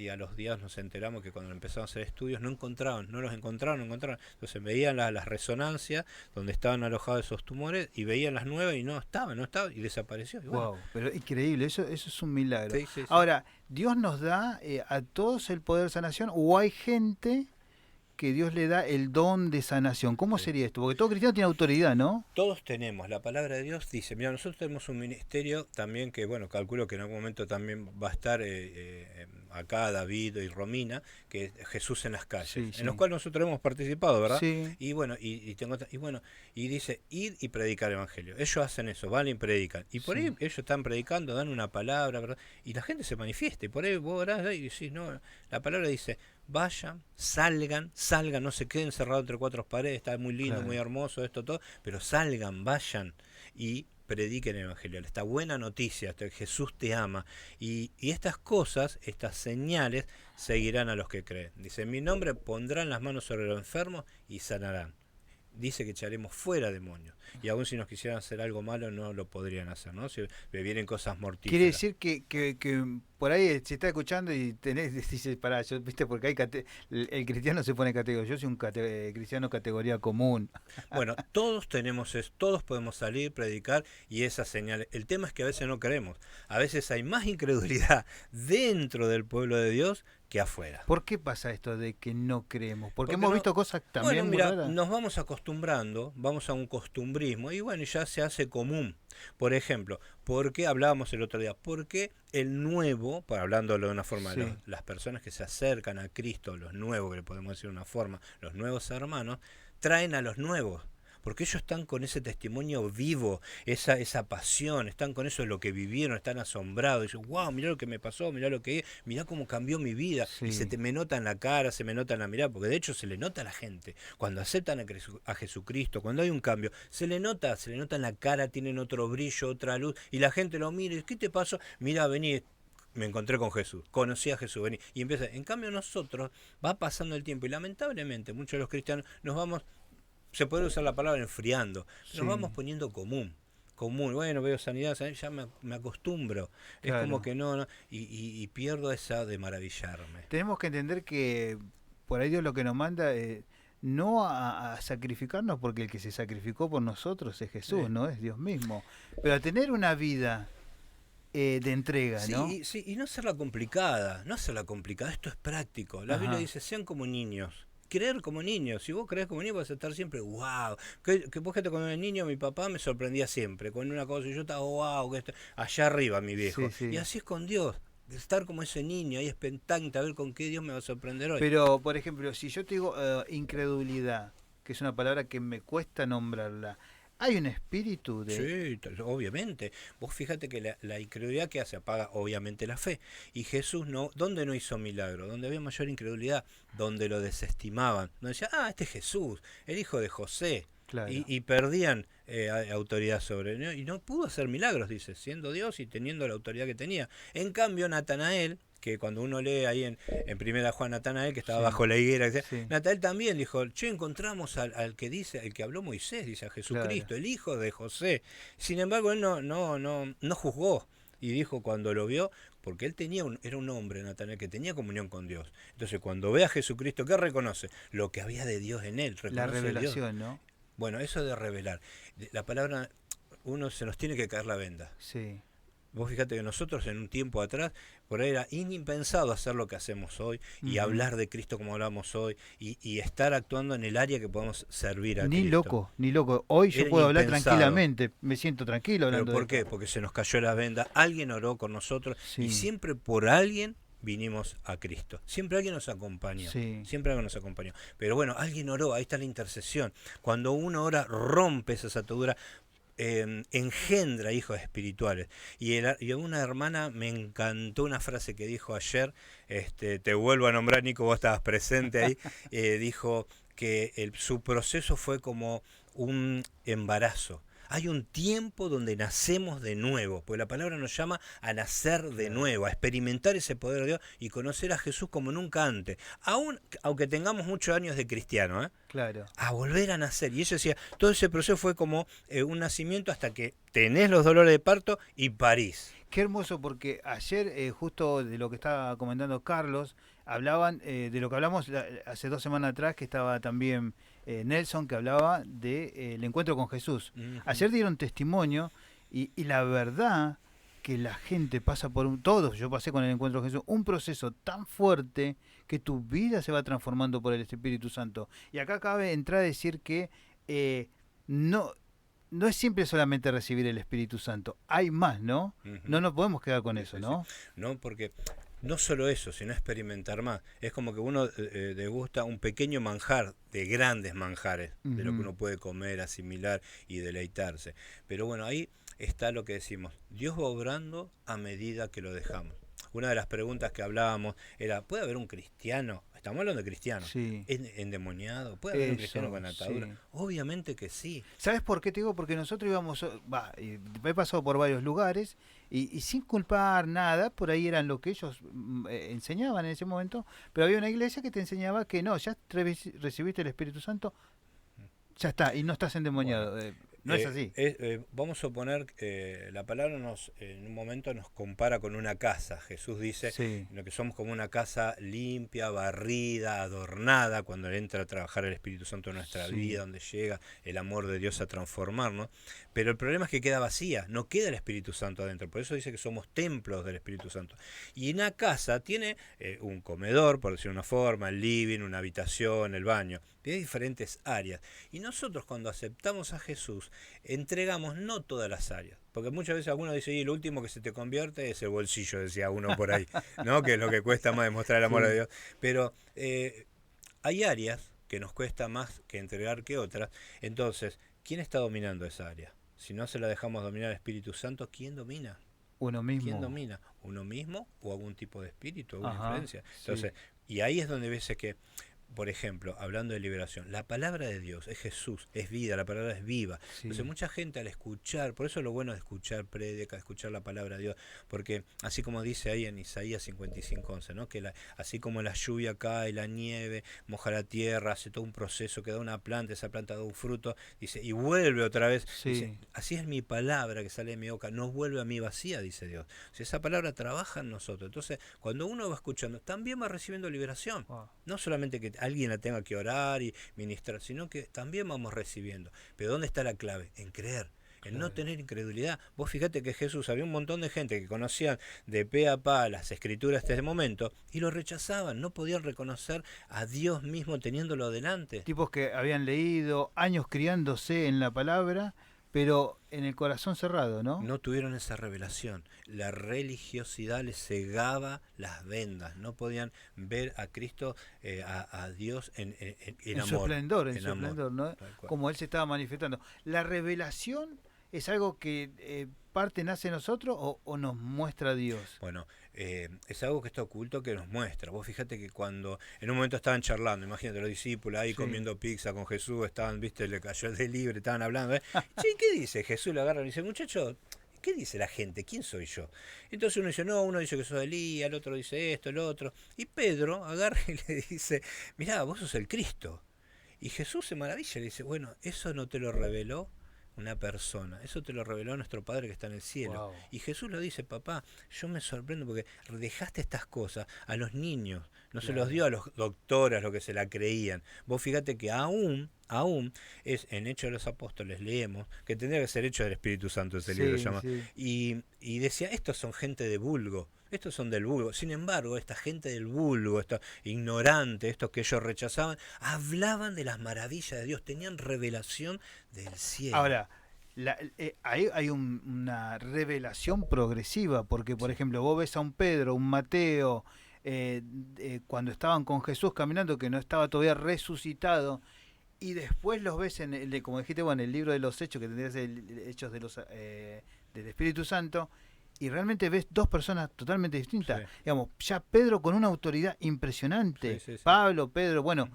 a los días nos enteramos que cuando empezaron a hacer estudios no los encontraron. Entonces veían las resonancias donde estaban alojados esos tumores y veían las nuevas y no estaba y desapareció. Y bueno. Wow, pero increíble, eso es un milagro. Sí. Ahora, ¿Dios nos da a todos el poder de sanación o hay gente que Dios le da el don de sanación? ¿Cómo sería esto? Porque todo cristiano tiene autoridad, ¿no? Todos tenemos, la palabra de Dios dice, mira, nosotros tenemos un ministerio también que, bueno, calculo que en algún momento también va a estar acá David y Romina, que es Jesús en las calles, en los cuales nosotros hemos participado, ¿verdad? Sí. Y bueno, y dice, ir y predicar el evangelio. Ellos hacen eso, van y predican. Y por ahí ellos están predicando, dan una palabra, ¿verdad? Y la gente se manifiesta. Y por ahí vos orás y decís, no, la palabra dice, vayan, salgan, no se queden cerrados entre 4 paredes, está muy lindo, muy hermoso esto, todo, pero salgan, vayan y prediquen el evangelio. Esta buena noticia, Jesús te ama. Y estas cosas, estas señales, seguirán a los que creen. Dice, en mi nombre pondrán las manos sobre los enfermos y sanarán. Dice que echaremos fuera demonios. Y aún si nos quisieran hacer algo malo, no lo podrían hacer, ¿no? Si vienen cosas mortíferas. Quiere decir que por ahí se está escuchando y dice, pará, viste, porque hay el cristiano se pone categoría. Yo soy un cristiano categoría común. Bueno, todos podemos salir, predicar y esas señales. El tema es que a veces no creemos. A veces hay más incredulidad dentro del pueblo de Dios que afuera. ¿Por qué pasa esto de que no creemos? Porque hemos visto cosas también muy raras. Nos vamos acostumbrando, vamos a un costumbrismo y bueno, ya se hace común. Por ejemplo, ¿por qué hablábamos el otro día? Porque el nuevo, hablándolo de una forma, las personas que se acercan a Cristo, los nuevos, que le podemos decir de una forma, los nuevos hermanos, traen a los nuevos. Porque ellos están con ese testimonio vivo, esa pasión, están con eso de lo que vivieron, están asombrados. Dicen, wow, mirá lo que me pasó, mirá lo que es, mirá cómo cambió mi vida. Y me nota en la cara, se me nota en la mirada, porque de hecho se le nota a la gente. Cuando aceptan a Jesucristo, cuando hay un cambio, se le nota en la cara, tienen otro brillo, otra luz, y la gente lo mira y dice, ¿qué te pasó? Mirá, vení, me encontré con Jesús, conocí a Jesús, vení. Y empieza, en cambio nosotros, va pasando el tiempo, y lamentablemente muchos de los cristianos nos vamos... Se puede usar la palabra enfriando. Nos vamos poniendo común. Bueno, veo sanidad, ya me acostumbro. Claro. Es como que no y pierdo esa de maravillarme. Tenemos que entender que por ahí Dios lo que nos manda no a sacrificarnos, porque el que se sacrificó por nosotros es Jesús, no es Dios mismo. Pero a tener una vida de entrega, ¿no? Sí, y no hacerla complicada, esto es práctico. La Biblia dice, sean como niños. Creer como niño, si vos crees como niño vas a estar siempre wow, que vos gente cuando era niño mi papá me sorprendía siempre con una cosa y yo estaba wow, que allá arriba mi viejo, y así es con Dios, estar como ese niño ahí expectante a ver con qué Dios me va a sorprender hoy. Pero por ejemplo, si yo te digo incredulidad, que es una palabra que me cuesta nombrarla, ¿hay un espíritu de...? Sí, obviamente. Vos fíjate que la incredulidad que hace apaga obviamente la fe. Y Jesús ¿dónde no hizo milagro? Donde había mayor incredulidad, donde lo desestimaban. Donde decían, este es Jesús, el hijo de José. Claro. Y perdían autoridad sobre él. Y no pudo hacer milagros, dice, siendo Dios y teniendo la autoridad que tenía. En cambio, Natanael, que cuando uno lee ahí en Primera Juan, Natanael, que estaba bajo la higuera, Natanael también dijo, encontramos al que habló Moisés, dice, a Jesucristo, el hijo de José. Sin embargo, él no juzgó. Y dijo cuando lo vio, porque él era un hombre, Natanael, que tenía comunión con Dios. Entonces cuando ve a Jesucristo, ¿qué reconoce? Lo que había de Dios en él. Reconoce La revelación, a Dios. ¿no? Bueno, eso de revelar. La palabra, uno se nos tiene que caer la venda. Sí. Vos fíjate que nosotros en un tiempo atrás, por ahí era impensado hacer lo que hacemos hoy y hablar de Cristo como hablamos hoy y estar actuando en el área que podemos servir a Ni Cristo. loco, ni loco. Hoy yo Era puedo hablar impensado. tranquilamente, me siento tranquilo hablando. ¿Pero por qué? Porque se nos cayó la venda, alguien oró con nosotros y siempre por alguien vinimos a Cristo. Siempre alguien nos acompañó. Siempre alguien nos acompañó. Pero bueno, alguien oró, ahí está la intercesión. Cuando uno ora, rompe esa atadura. Engendra hijos espirituales. Y una hermana me encantó una frase que dijo ayer, te vuelvo a nombrar, Nico, vos estabas presente ahí, dijo que su proceso fue como un embarazo. Hay un tiempo donde nacemos de nuevo, porque la palabra nos llama a nacer de nuevo, a experimentar ese poder de Dios y conocer a Jesús como nunca antes, aunque tengamos muchos años de cristiano, claro, a volver a nacer. Y ella decía, todo ese proceso fue como un nacimiento hasta que tenés los dolores de parto y parís. Qué hermoso, porque ayer, justo de lo que estaba comentando Carlos, hablaban de lo que hablamos hace 2 semanas atrás, que estaba también Nelson, que hablaba del encuentro con Jesús. Ayer dieron testimonio y la verdad que la gente pasa por todos, yo pasé con el encuentro con Jesús, un proceso tan fuerte que tu vida se va transformando por el Espíritu Santo. Y acá cabe entrar a decir que no es siempre solamente recibir el Espíritu Santo, hay más, ¿no? No nos podemos quedar con eso, ¿no? No, porque no solo eso, sino experimentar más. Es como que uno degusta un pequeño manjar de grandes manjares, de lo que uno puede comer, asimilar y deleitarse. Pero bueno, ahí está lo que decimos, Dios va obrando a medida que lo dejamos. Una de las preguntas que hablábamos era, ¿puede haber un cristiano? Estamos hablando de cristianos. Sí. ¿Endemoniado? ¿Puede haber un cristiano con atadura? Sí. Obviamente que sí. ¿Sabes por qué te digo? Porque nosotros íbamos, he pasado por varios lugares y sin culpar nada, por ahí eran lo que ellos enseñaban en ese momento, pero había una iglesia que te enseñaba que no, ya recibiste el Espíritu Santo, ya está, y no estás endemoniado. Bueno. No es así. Vamos a suponer que la palabra en un momento nos compara con una casa. Jesús dice lo que somos como una casa limpia, barrida, adornada, cuando entra a trabajar el Espíritu Santo en nuestra vida, donde llega el amor de Dios a transformarnos. Pero el problema es que queda vacía, no queda el Espíritu Santo adentro. Por eso dice que somos templos del Espíritu Santo. Y una casa tiene un comedor, por decirlo de una forma, el living, una habitación, el baño. Tiene diferentes áreas. Y nosotros cuando aceptamos a Jesús, entregamos no todas las áreas. Porque muchas veces alguno dice, y lo último que se te convierte es el bolsillo, decía uno por ahí, ¿no? Que es lo que cuesta más demostrar el amor de Dios. Pero hay áreas que nos cuesta más que entregar que otras. Entonces, ¿quién está dominando esa área? Si no se la dejamos dominar al Espíritu Santo, ¿quién domina? Uno mismo. ¿Quién domina? ¿Uno mismo o algún tipo de espíritu, alguna influencia? Entonces, y ahí es donde ves que, por ejemplo, hablando de liberación, la palabra de Dios es Jesús, es vida, la palabra es viva. Entonces mucha gente al escuchar, por eso es lo bueno de escuchar prédica, escuchar la palabra de Dios, porque así como dice ahí en Isaías 55:11, ¿no? Que así como la lluvia cae, la nieve, moja la tierra, hace todo un proceso, que da una planta, esa planta da un fruto, dice, y vuelve otra vez. Dice, así es mi palabra que sale de mi boca, no vuelve a mí vacía, dice Dios. O sea, esa palabra trabaja en nosotros. Entonces, cuando uno va escuchando, también va recibiendo liberación. No solamente que alguien la tenga que orar y ministrar, sino que también vamos recibiendo. Pero ¿dónde está la clave? En creer, en no tener incredulidad. Vos fíjate que Jesús, había un montón de gente que conocían de pe a pa las escrituras de este momento y lo rechazaban, no podían reconocer a Dios mismo teniéndolo delante. Tipos que habían leído años criándose en la palabra, pero en el corazón cerrado, ¿no? No tuvieron esa revelación. La religiosidad les cegaba las vendas. No podían ver a Cristo, a Dios en amor. Su esplendor, en su esplendor, ¿no? Como Él se estaba manifestando. ¿La revelación es algo que parte nace en nosotros o nos muestra Dios? Bueno, es algo que está oculto que nos muestra. Vos fíjate que cuando en un momento estaban charlando, imagínate los discípulos ahí comiendo pizza con Jesús, estaban, viste, le cayó el delibre, estaban hablando, che, ¿qué dice? Jesús lo agarra y dice, muchacho, ¿qué dice la gente? ¿Quién soy yo? Entonces uno dice, no, uno dice que soy Elías, el otro dice esto, el otro. Y Pedro agarra y le dice, mirá, vos sos el Cristo. Y Jesús se maravilla, le dice, bueno, ¿eso no te lo reveló una persona. Eso te lo reveló nuestro Padre que está en el cielo. Wow. Y Jesús lo dice, papá, yo me sorprendo porque dejaste estas cosas a los niños, no se los dio a los doctores, los que se la creían. Vos fíjate que aún es en Hechos de los Apóstoles, leemos, que tendría que ser Hechos del Espíritu Santo, ese libro llama, y decía, estos son gente de vulgo, estos son del vulgo. Sin embargo, esta gente del vulgo, estos ignorantes, estos que ellos rechazaban, hablaban de las maravillas de Dios, tenían revelación del cielo. Ahora, hay una revelación progresiva, porque por ejemplo vos ves a un Pedro, un Mateo, cuando estaban con Jesús caminando, que no estaba todavía resucitado, y después los ves como dijiste, bueno, en el libro de los Hechos, que tendría que ser Hechos de del Espíritu Santo, y realmente ves dos personas totalmente distintas. Sí. Digamos, ya Pedro con una autoridad impresionante, sí. Pablo, Pedro, bueno,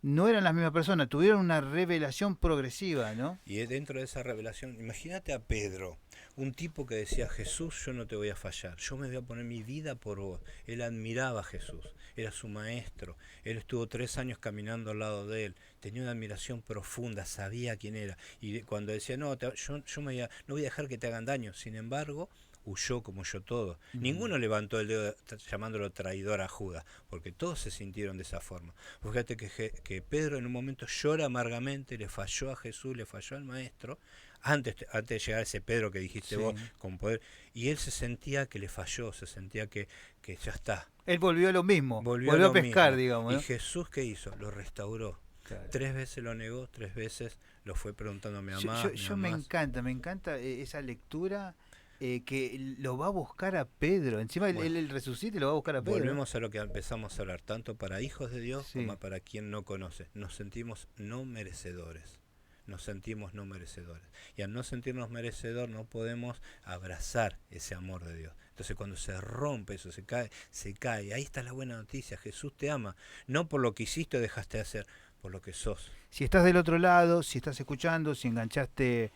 no eran las mismas personas, tuvieron una revelación progresiva, ¿no? Y dentro de esa revelación, imagínate a Pedro, un tipo que decía, Jesús, yo no te voy a fallar, yo me voy a poner mi vida por vos. Él admiraba a Jesús, era su maestro, él estuvo 3 años caminando al lado de él, tenía una admiración profunda, sabía quién era. Y cuando decía, no, yo no voy a dejar que te hagan daño, sin embargo, huyó como yo todo. Ninguno levantó el dedo llamándolo traidor a Judas, porque todos se sintieron de esa forma. Fíjate que Pedro en un momento llora amargamente, le falló a Jesús, le falló al maestro, antes de llegar a ese Pedro que dijiste vos, con poder, y él se sentía que le falló, se sentía que ya está. Él volvió a lo mismo, volvió a pescar, mismo. Digamos. ¿No? Y Jesús, ¿qué hizo? Lo restauró. Claro. 3 veces lo negó, 3 veces lo fue preguntando, ¿me amás? Yo me encanta esa lectura. Que lo va a buscar a Pedro. Encima bueno, él resucita y lo va a buscar a Pedro. Volvemos a lo que empezamos a hablar, tanto para hijos de Dios como para quien no conoce. Nos sentimos no merecedores. Nos sentimos no merecedores. Y al no sentirnos merecedores no podemos abrazar ese amor de Dios. Entonces cuando se rompe eso, se cae. Ahí está la buena noticia. Jesús te ama. No por lo que hiciste o dejaste de hacer, por lo que sos. Si estás del otro lado, si estás escuchando, si enganchaste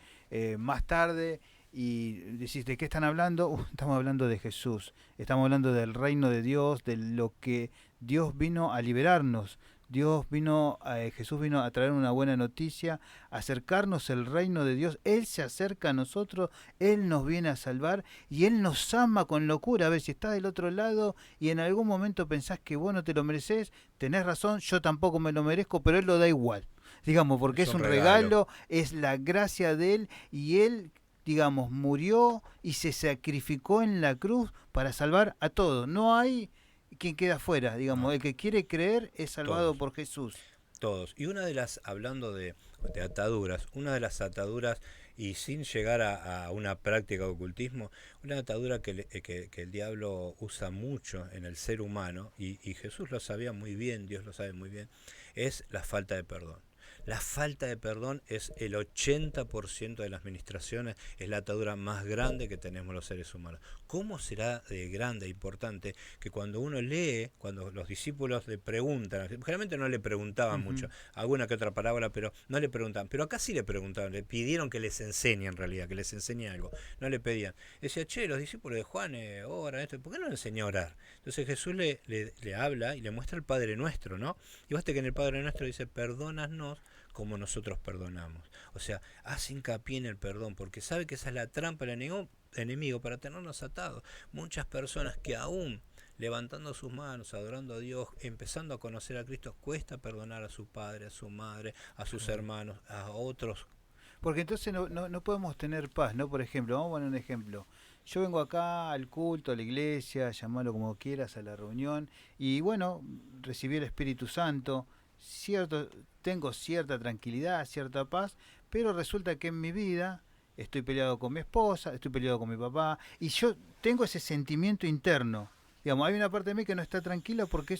más tarde y decís, ¿de qué están hablando? Estamos hablando de Jesús, estamos hablando del reino de Dios, de lo que Dios vino a liberarnos. Jesús vino a traer una buena noticia, a acercarnos al reino de Dios. Él se acerca a nosotros, Él nos viene a salvar y Él nos ama con locura. A ver, si estás del otro lado y en algún momento pensás que vos no te lo mereces, tenés razón, yo tampoco me lo merezco, pero Él lo da igual. Digamos, porque es un regalo, es la gracia de Él y Él, digamos, murió y se sacrificó en la cruz para salvar a todos. No hay quien queda fuera, digamos, no. El que quiere creer es salvado todos, por Jesús. Todos. Y una de las, hablando de ataduras, una de las ataduras, y sin llegar a una práctica de ocultismo, una atadura que el diablo usa mucho en el ser humano, y Jesús lo sabía muy bien, Dios lo sabe muy bien, es la falta de perdón. La falta de perdón es el 80% de las ministraciones, es la atadura más grande que tenemos los seres humanos. ¿Cómo será de grande e importante que cuando uno lee, cuando los discípulos le preguntan, generalmente no le preguntaban mucho, alguna que otra palabra, pero no le preguntaban, pero acá sí le preguntaban, le pidieron que les enseñe en realidad, que les enseñe algo, no le pedían. Decía, los discípulos de Juan oran esto, ¿por qué no le enseñó a orar? Entonces Jesús le habla y le muestra el Padre Nuestro, ¿no? Y basta que en el Padre Nuestro dice, perdónanos como nosotros perdonamos. O sea, hace hincapié en el perdón, porque sabe que esa es la trampa del enemigo para tenernos atados. Muchas personas que aún levantando sus manos, adorando a Dios, empezando a conocer a Cristo, cuesta perdonar a su padre, a su madre, a sus hermanos, a otros. Porque entonces no podemos tener paz, ¿no? Por ejemplo, vamos a poner un ejemplo. Yo vengo acá al culto, a la iglesia, llamarlo como quieras, a la reunión, y bueno, recibí el Espíritu Santo, tengo cierta tranquilidad, cierta paz, pero resulta que en mi vida estoy peleado con mi esposa, estoy peleado con mi papá, y yo tengo ese sentimiento interno. Digamos, hay una parte de mí que no está tranquila porque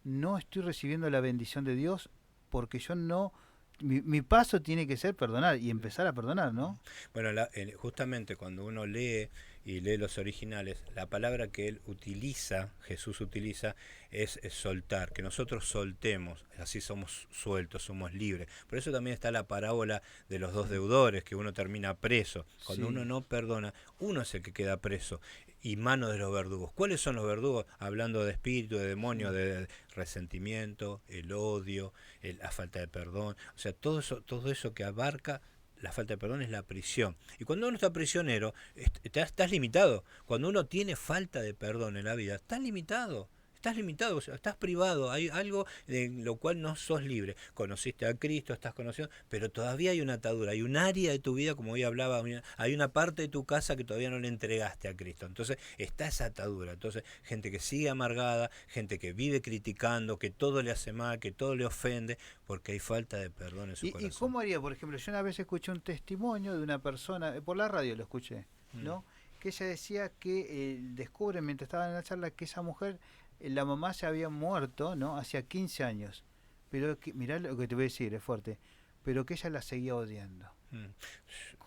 no estoy recibiendo la bendición de Dios, porque yo no... Mi paso tiene que ser perdonar y empezar a perdonar, ¿no? Bueno, justamente cuando uno lee y lee los originales, la palabra que él utiliza, Jesús utiliza, es soltar, que nosotros soltemos, así somos sueltos, somos libres. Por eso también está la parábola de los dos deudores, que uno termina preso. Cuando uno no perdona, uno es el que queda preso y mano de los verdugos. ¿Cuáles son los verdugos? Hablando de espíritu, de demonio, de resentimiento, el odio, la falta de perdón. O sea, todo eso que abarca la falta de perdón es la prisión. Y cuando uno está prisionero, estás limitado. Cuando uno tiene falta de perdón en la vida, estás limitado. Estás limitado, o sea, estás privado, hay algo de lo cual no sos libre. Conociste a Cristo, estás conociendo, pero todavía hay una atadura, hay un área de tu vida, como hoy hablaba, hay una parte de tu casa que todavía no le entregaste a Cristo. Entonces está esa atadura. Entonces, gente que sigue amargada, gente que vive criticando, que todo le hace mal, que todo le ofende, porque hay falta de perdón en su corazón. ¿Y cómo haría? Por ejemplo, yo una vez escuché un testimonio de una persona, por la radio lo escuché, ¿no? Que ella decía que descubre mientras estaba en la charla que esa mujer, la mamá se había muerto, ¿no? Hacía 15 años. Pero mirá lo que te voy a decir, es fuerte. Pero que ella la seguía odiando.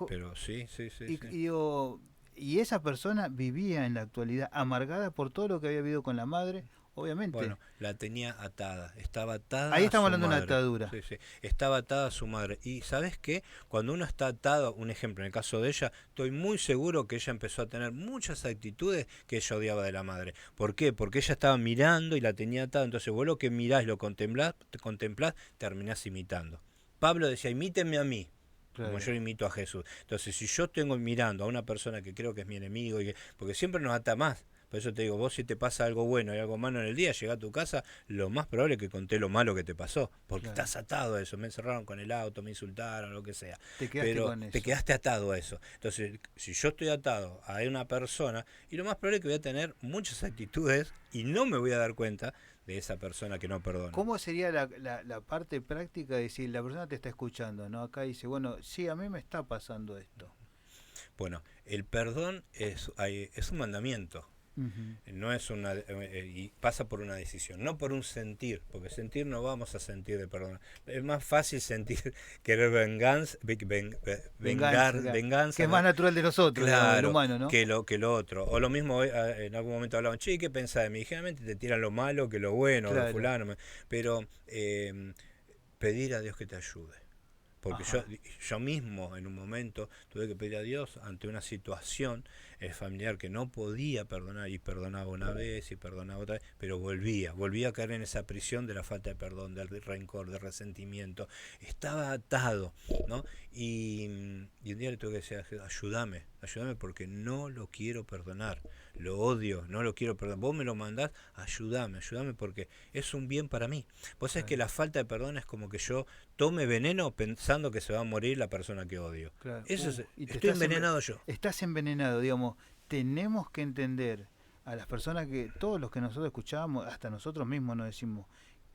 Pero sí. Y esa persona vivía en la actualidad amargada por todo lo que había vivido con la madre, obviamente. Bueno, la tenía atada, estaba atada. Ahí estamos a su hablando madre. De una atadura. Sí, estaba atada a su madre. Y ¿sabes qué? Cuando uno está atado, un ejemplo, en el caso de ella, estoy muy seguro que ella empezó a tener muchas actitudes que ella odiaba de la madre. ¿Por qué? Porque ella estaba mirando y la tenía atada. Entonces vos lo que mirás y lo contemplás, terminás imitando. Pablo decía, imítenme a mí. Claro. Como yo imito a Jesús. Entonces, si yo tengo mirando a una persona que creo que es mi enemigo, porque siempre nos ata más. Por eso te digo, vos si te pasa algo bueno y algo malo en el día, llegás a tu casa, lo más probable es que conté lo malo que te pasó, porque estás atado a eso. Me encerraron con el auto, me insultaron, lo que sea. Pero te quedaste atado a eso. Entonces, si yo estoy atado a una persona, y lo más probable es que voy a tener muchas actitudes y no me voy a dar cuenta de esa persona que no perdona. ¿Cómo sería la parte práctica de decir, la persona te está escuchando, ¿no? Acá dice, bueno, sí, a mí me está pasando esto. Bueno, el perdón es un mandamiento. No es y pasa por una decisión, no por un sentir, porque sentir no vamos a sentir de perdón. Es más fácil sentir querer venganza, que es más natural de nosotros, claro, el humano, ¿no? que lo otro. O lo mismo, en algún momento hablaban, che, ¿qué pensás de mí? Generalmente te tiran lo malo que lo bueno, claro. De fulano, pero pedir a Dios que te ayude. Porque yo mismo en un momento tuve que pedir a Dios ante una situación familiar que no podía perdonar, y perdonaba una vez y perdonaba otra vez, pero volvía a caer en esa prisión de la falta de perdón, del rencor, del resentimiento. Estaba atado, ¿no? Y un día le tuve que decir, ayúdame porque no lo quiero perdonar, lo odio, no lo quiero perdonar. Vos me lo mandás, ayúdame porque es un bien para mí. Vos sabés que la falta de perdón es como que yo tome veneno pensando que se va a morir la persona que odio. Claro. Eso estoy envenenado yo. Estás envenenado, digamos. Tenemos que entender a las personas que, todos los que nosotros escuchábamos, hasta nosotros mismos nos decimos,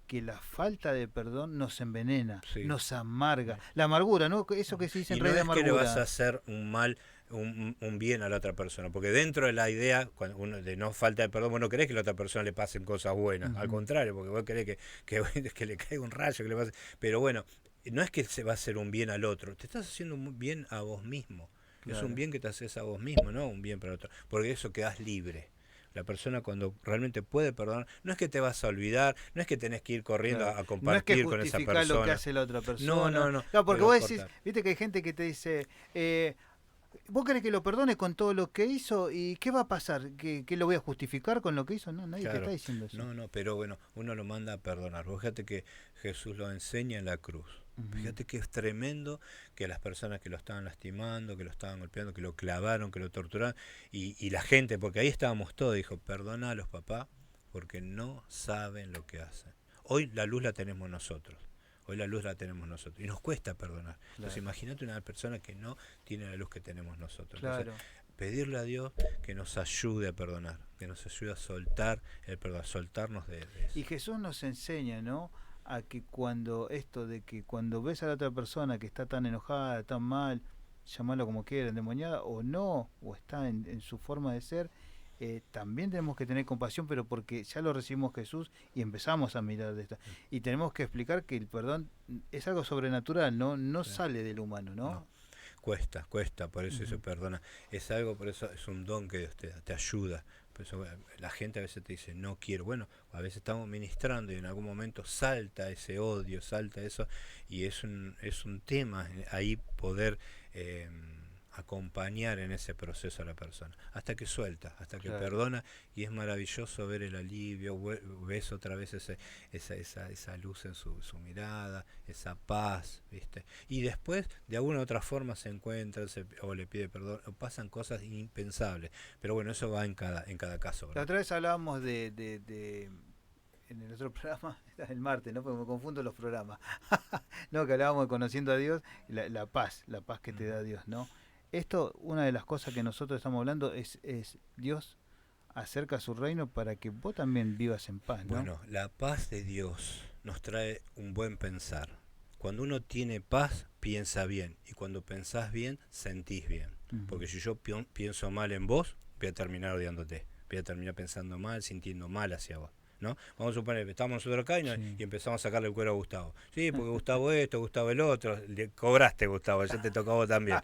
que la falta de perdón nos envenena, nos amarga. La amargura, ¿no? Eso que se dice en Rey de Amargura. Y no es que le vas a hacer un mal, un bien a la otra persona, porque dentro de la idea cuando uno de no falta de perdón, vos no querés que a la otra persona le pasen cosas buenas, al contrario, porque vos querés que le caiga un rayo, que le pase. Pero bueno, no es que se va a hacer un bien al otro, te estás haciendo un bien a vos mismo. Claro. Es un bien que te haces a vos mismo, no un bien para el otro, porque eso quedás libre. La persona cuando realmente puede perdonar, no es que te vas a olvidar, no es que tenés que ir corriendo a compartir con esa persona. No es que lo que hace la otra persona. No. Claro, porque vos decís, viste que hay gente que te dice, ¿vos querés que lo perdone con todo lo que hizo? ¿Y qué va a pasar? ¿Que lo voy a justificar con lo que hizo? No, nadie te está diciendo eso. No, pero bueno, uno lo manda a perdonar. Vos fíjate que Jesús lo enseña en la cruz. Fíjate que es tremendo que las personas que lo estaban lastimando, que lo estaban golpeando, que lo clavaron, que lo torturaron, y la gente, porque ahí estábamos todos, dijo, perdona a los papás porque no saben lo que hacen. Hoy la luz la tenemos nosotros. Y nos cuesta perdonar. Claro. Entonces imagínate una persona que no tiene la luz que tenemos nosotros. Claro. Entonces, pedirle a Dios que nos ayude a perdonar, que nos ayude a soltar el perdón, a soltarnos de eso. Y Jesús nos enseña, ¿no?, a que cuando ves a la otra persona que está tan enojada, tan mal, llamarlo como quieran, endemoniada o no, o está en su forma de ser, también tenemos que tener compasión, pero porque ya lo recibimos Jesús y empezamos a mirar de esta. Y tenemos que explicar que el perdón es algo sobrenatural, no sale del humano, ¿no? cuesta, por eso se perdona. Es algo, por eso es un don que Dios te ayuda. Por eso la gente a veces te dice, no quiero. Bueno, a veces estamos ministrando y en algún momento salta ese odio, salta eso, y es un tema ahí poder acompañar en ese proceso a la persona, hasta que suelta, hasta que perdona, y es maravilloso ver el alivio, ves otra vez esa luz en su mirada, esa paz, ¿viste? Y después, de alguna u otra forma, se encuentra o le pide perdón, o pasan cosas impensables, pero bueno, eso va en cada caso, ¿verdad? La otra vez hablábamos en el otro programa, el martes, ¿no? Porque me confundo los programas. No, que hablábamos de conociendo a Dios, la paz que te da Dios, ¿no? Esto, una de las cosas que nosotros estamos hablando es Dios acerca su reino para que vos también vivas en paz, ¿no? Bueno, la paz de Dios nos trae un buen pensar. Cuando uno tiene paz, piensa bien. Y cuando pensás bien, sentís bien. Porque si yo pienso mal en vos, voy a terminar odiándote. Voy a terminar pensando mal, sintiendo mal hacia vos, ¿no? Vamos a suponer que estamos nosotros acá y empezamos a sacarle el cuero a Gustavo. Sí, porque Gustavo esto, Gustavo el otro. Le cobraste, Gustavo, ya te tocó a vos también.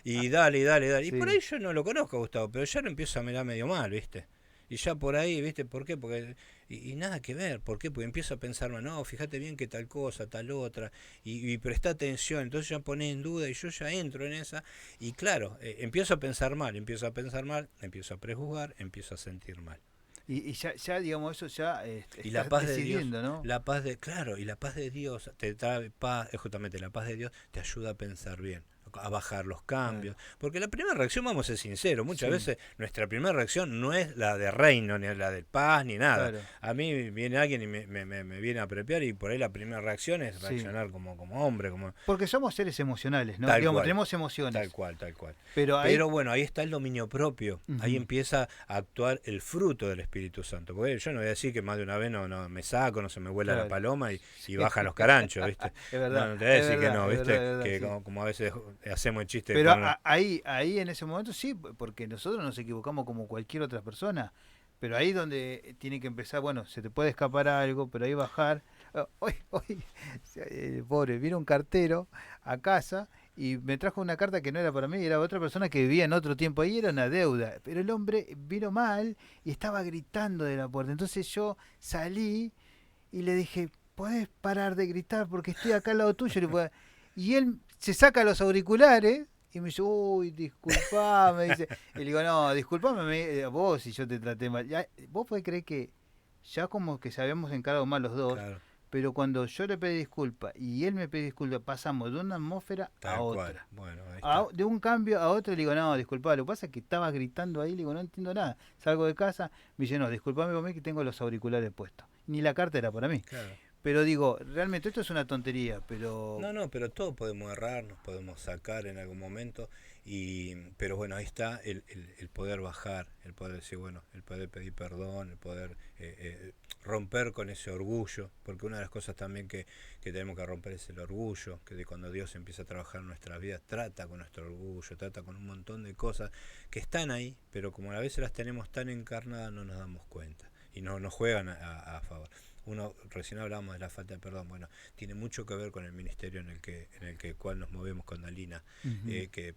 Y dale. Y por ahí yo no lo conozco, Gustavo, pero ya lo empiezo a mirar medio mal, ¿viste? Y ya por ahí, ¿viste? ¿Por qué? Porque y nada que ver. ¿Por qué? Porque empiezo a pensar, no, fíjate bien que tal cosa, tal otra, y presta atención. Entonces ya pone en duda y yo ya entro en esa. Y claro, empiezo a pensar mal, empiezo a prejuzgar, empiezo a sentir mal. Y ya digamos, eso ya y la paz de Dios, ¿no? y la paz de Dios te trae paz, justamente la paz de Dios te ayuda a pensar bien, a bajar los cambios, porque la primera reacción, vamos a ser sinceros, muchas veces nuestra primera reacción no es la de reino, ni la de paz, ni nada. A mí viene alguien y me viene a apropiar, y por ahí la primera reacción es reaccionar como hombre, porque somos seres emocionales, ¿no? Digamos, tenemos emociones. Tal cual. Pero bueno, ahí está el dominio propio, ahí empieza a actuar el fruto del Espíritu Santo, porque yo no voy a decir que más de una vez no me saco, no se me vuela la paloma y bajan los caranchos, ¿viste? Es verdad. No te voy a decir que no, ¿viste? Que como a veces hacemos el chiste. Pero ahí en ese momento sí, porque nosotros nos equivocamos como cualquier otra persona. Pero ahí donde tiene que empezar, bueno, se te puede escapar algo, pero ahí bajar. Hoy, pobre, vino un cartero a casa y me trajo una carta que no era para mí, era otra persona que vivía en otro tiempo ahí, era una deuda. Pero el hombre vino mal y estaba gritando de la puerta. Entonces yo salí y le dije, ¿podés parar de gritar porque estoy acá al lado tuyo? Y él se saca los auriculares y me dice, uy, disculpame, dice. Y le digo, no, disculpame vos si yo te traté mal. Ya, vos podés creer que ya como que se habíamos encarado mal los dos, pero cuando yo le pedí disculpas y él me pedí disculpas, pasamos de una atmósfera a otra. Bueno, de un cambio a otro, le digo, no, disculpa, lo que pasa es que estaba gritando ahí, le digo, no entiendo nada. Salgo de casa, me dice, no, disculpame por mí que tengo los auriculares puestos. Ni la carta era para mí. Pero digo, realmente esto es una tontería, pero... No, pero todos podemos errar, nos podemos sacar en algún momento, pero bueno, ahí está el poder bajar, el poder decir, bueno, el poder pedir perdón, el poder romper con ese orgullo, porque una de las cosas también que tenemos que romper es el orgullo, que de cuando Dios empieza a trabajar en nuestras vidas, trata con nuestro orgullo, trata con un montón de cosas que están ahí, pero como a veces las tenemos tan encarnadas no nos damos cuenta y no nos juegan a favor. Recién hablábamos de la falta de perdón, bueno, tiene mucho que ver con el ministerio en el cual nos movemos con Dalina,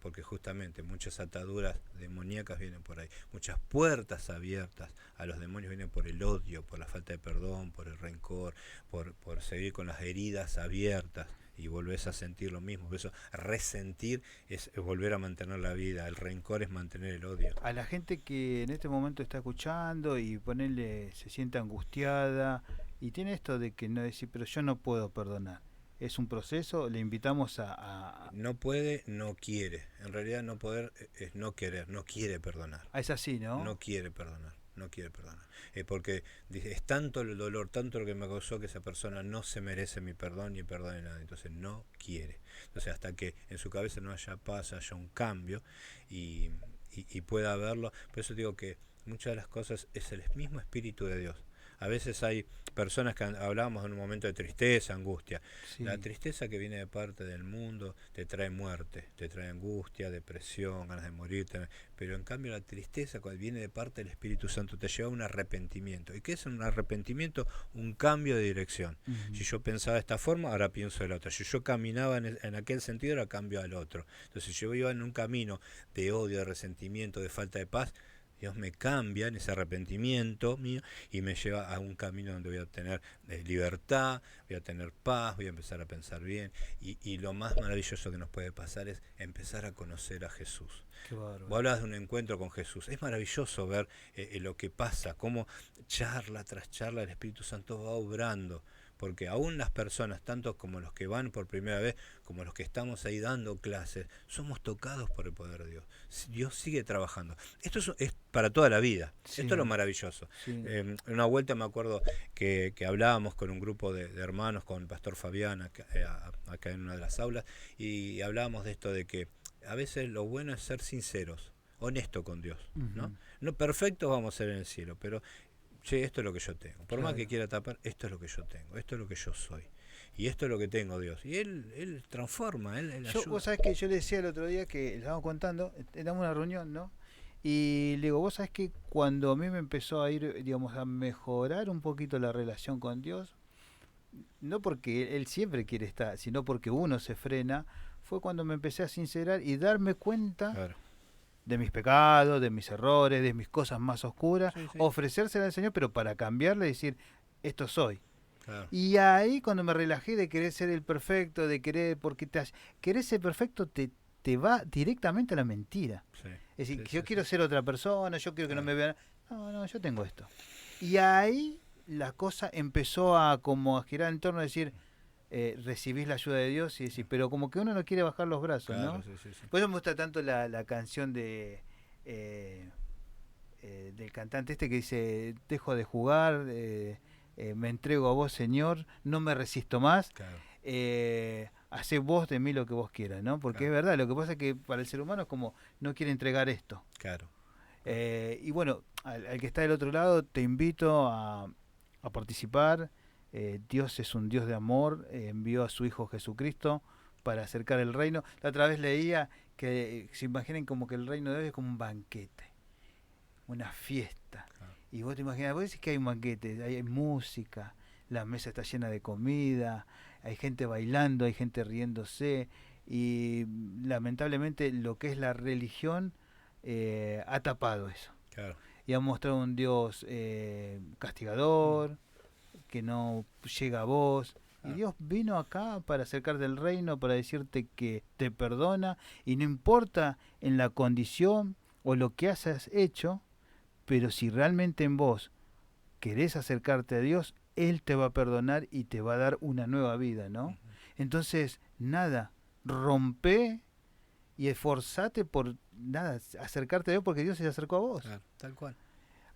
porque justamente muchas ataduras demoníacas vienen por ahí, muchas puertas abiertas a los demonios vienen por el odio, por la falta de perdón, por el rencor, por seguir con las heridas abiertas, y volvés a sentir lo mismo. Por eso resentir es volver a mantener la vida, el rencor es mantener el odio. A la gente que en este momento está escuchando y ponerle se siente angustiada y tiene esto de que no decir, pero yo no puedo perdonar. ¿Es un proceso? Le invitamos a... No puede, no quiere. En realidad no poder es no querer, no quiere perdonar. Es así, ¿no? No quiere perdonar. Porque es tanto el dolor, tanto lo que me causó, que esa persona no se merece mi perdón ni perdone nada. Entonces no quiere. Entonces hasta que en su cabeza no haya paz, haya un cambio y pueda verlo. Por eso digo que muchas de las cosas es el mismo Espíritu de Dios. A veces hay personas que hablábamos en un momento de tristeza, angustia. Sí. La tristeza que viene de parte del mundo te trae muerte, te trae angustia, depresión, ganas de morirte. Pero en cambio la tristeza cuando viene de parte del Espíritu Santo te lleva a un arrepentimiento. ¿Y qué es un arrepentimiento? Un cambio de dirección. Si yo pensaba de esta forma, ahora pienso de la otra. Si yo caminaba en aquel sentido, ahora cambio al otro. Entonces si yo iba en un camino de odio, de resentimiento, de falta de paz, Dios me cambia en ese arrepentimiento mío y me lleva a un camino donde voy a tener libertad, voy a tener paz, voy a empezar a pensar bien. Y lo más maravilloso que nos puede pasar es empezar a conocer a Jesús. Qué bárbaro. Vos hablas de un encuentro con Jesús. Es maravilloso ver lo que pasa, cómo charla tras charla el Espíritu Santo va obrando. Porque aún las personas, tanto como los que van por primera vez, como los que estamos ahí dando clases, somos tocados por el poder de Dios. Dios sigue trabajando. Esto es para toda la vida. Sí. Esto es lo maravilloso. Sí. En una vuelta me acuerdo que hablábamos con un grupo de hermanos, con el pastor Fabián, acá en una de las aulas, y hablábamos de esto de que a veces lo bueno es ser sinceros, honesto con Dios. ¿No? No perfectos vamos a ser en el cielo, pero che, esto es lo que yo tengo. Por más que quiera tapar, esto es lo que yo tengo, esto es lo que yo soy. Y esto es lo que tengo, Dios. Y Él transforma, Él ayuda. Vos sabés que yo le decía el otro día que le estábamos contando, éramos una reunión, ¿no? Y le digo, vos sabés que cuando a mí me empezó a ir, digamos, a mejorar un poquito la relación con Dios, no porque Él siempre quiere estar, sino porque uno se frena, fue cuando me empecé a sincerar y darme cuenta... Claro. De mis pecados, de mis errores, de mis cosas más oscuras, sí. Ofrecérsela al Señor, pero para cambiarle y decir, esto soy. Claro. Y ahí cuando me relajé de querer ser el perfecto, de querer, porque querer ser perfecto te va directamente a la mentira. Sí. Es decir, yo quiero ser otra persona, yo quiero que no me vean. No, yo tengo esto. Y ahí la cosa empezó a como a girar en torno a decir, recibís la ayuda de Dios y decís, pero como que uno no quiere bajar los brazos, claro, ¿no? Sí. Por eso me gusta tanto la canción de del cantante este que dice, dejo de jugar, me entrego a vos, Señor, no me resisto más, claro. Hacé vos de mí lo que vos quieras, ¿no? Porque claro. Es verdad, lo que pasa es que para el ser humano es como, no quiere entregar esto. Claro. Y bueno, al que está del otro lado, te invito a participar. Dios es un Dios de amor, envió a su Hijo Jesucristo para acercar el reino. La otra vez leía que se imaginen como que el reino de Dios es como un banquete, una fiesta. Claro. Y vos te imaginas, vos decís que hay un banquete, hay música, la mesa está llena de comida, hay gente bailando, hay gente riéndose, y lamentablemente lo que es la religión ha tapado eso. Claro. Y ha mostrado un Dios castigador, que no llega a vos. Y Dios vino acá para acercarte del reino, para decirte que te perdona, y no importa en la condición o lo que hayas hecho, pero si realmente en vos querés acercarte a Dios, Él te va a perdonar y te va a dar una nueva vida, ¿no? Entonces, nada, rompe y esforzate por, nada, acercarte a Dios porque Dios se acercó a vos. Claro, tal cual.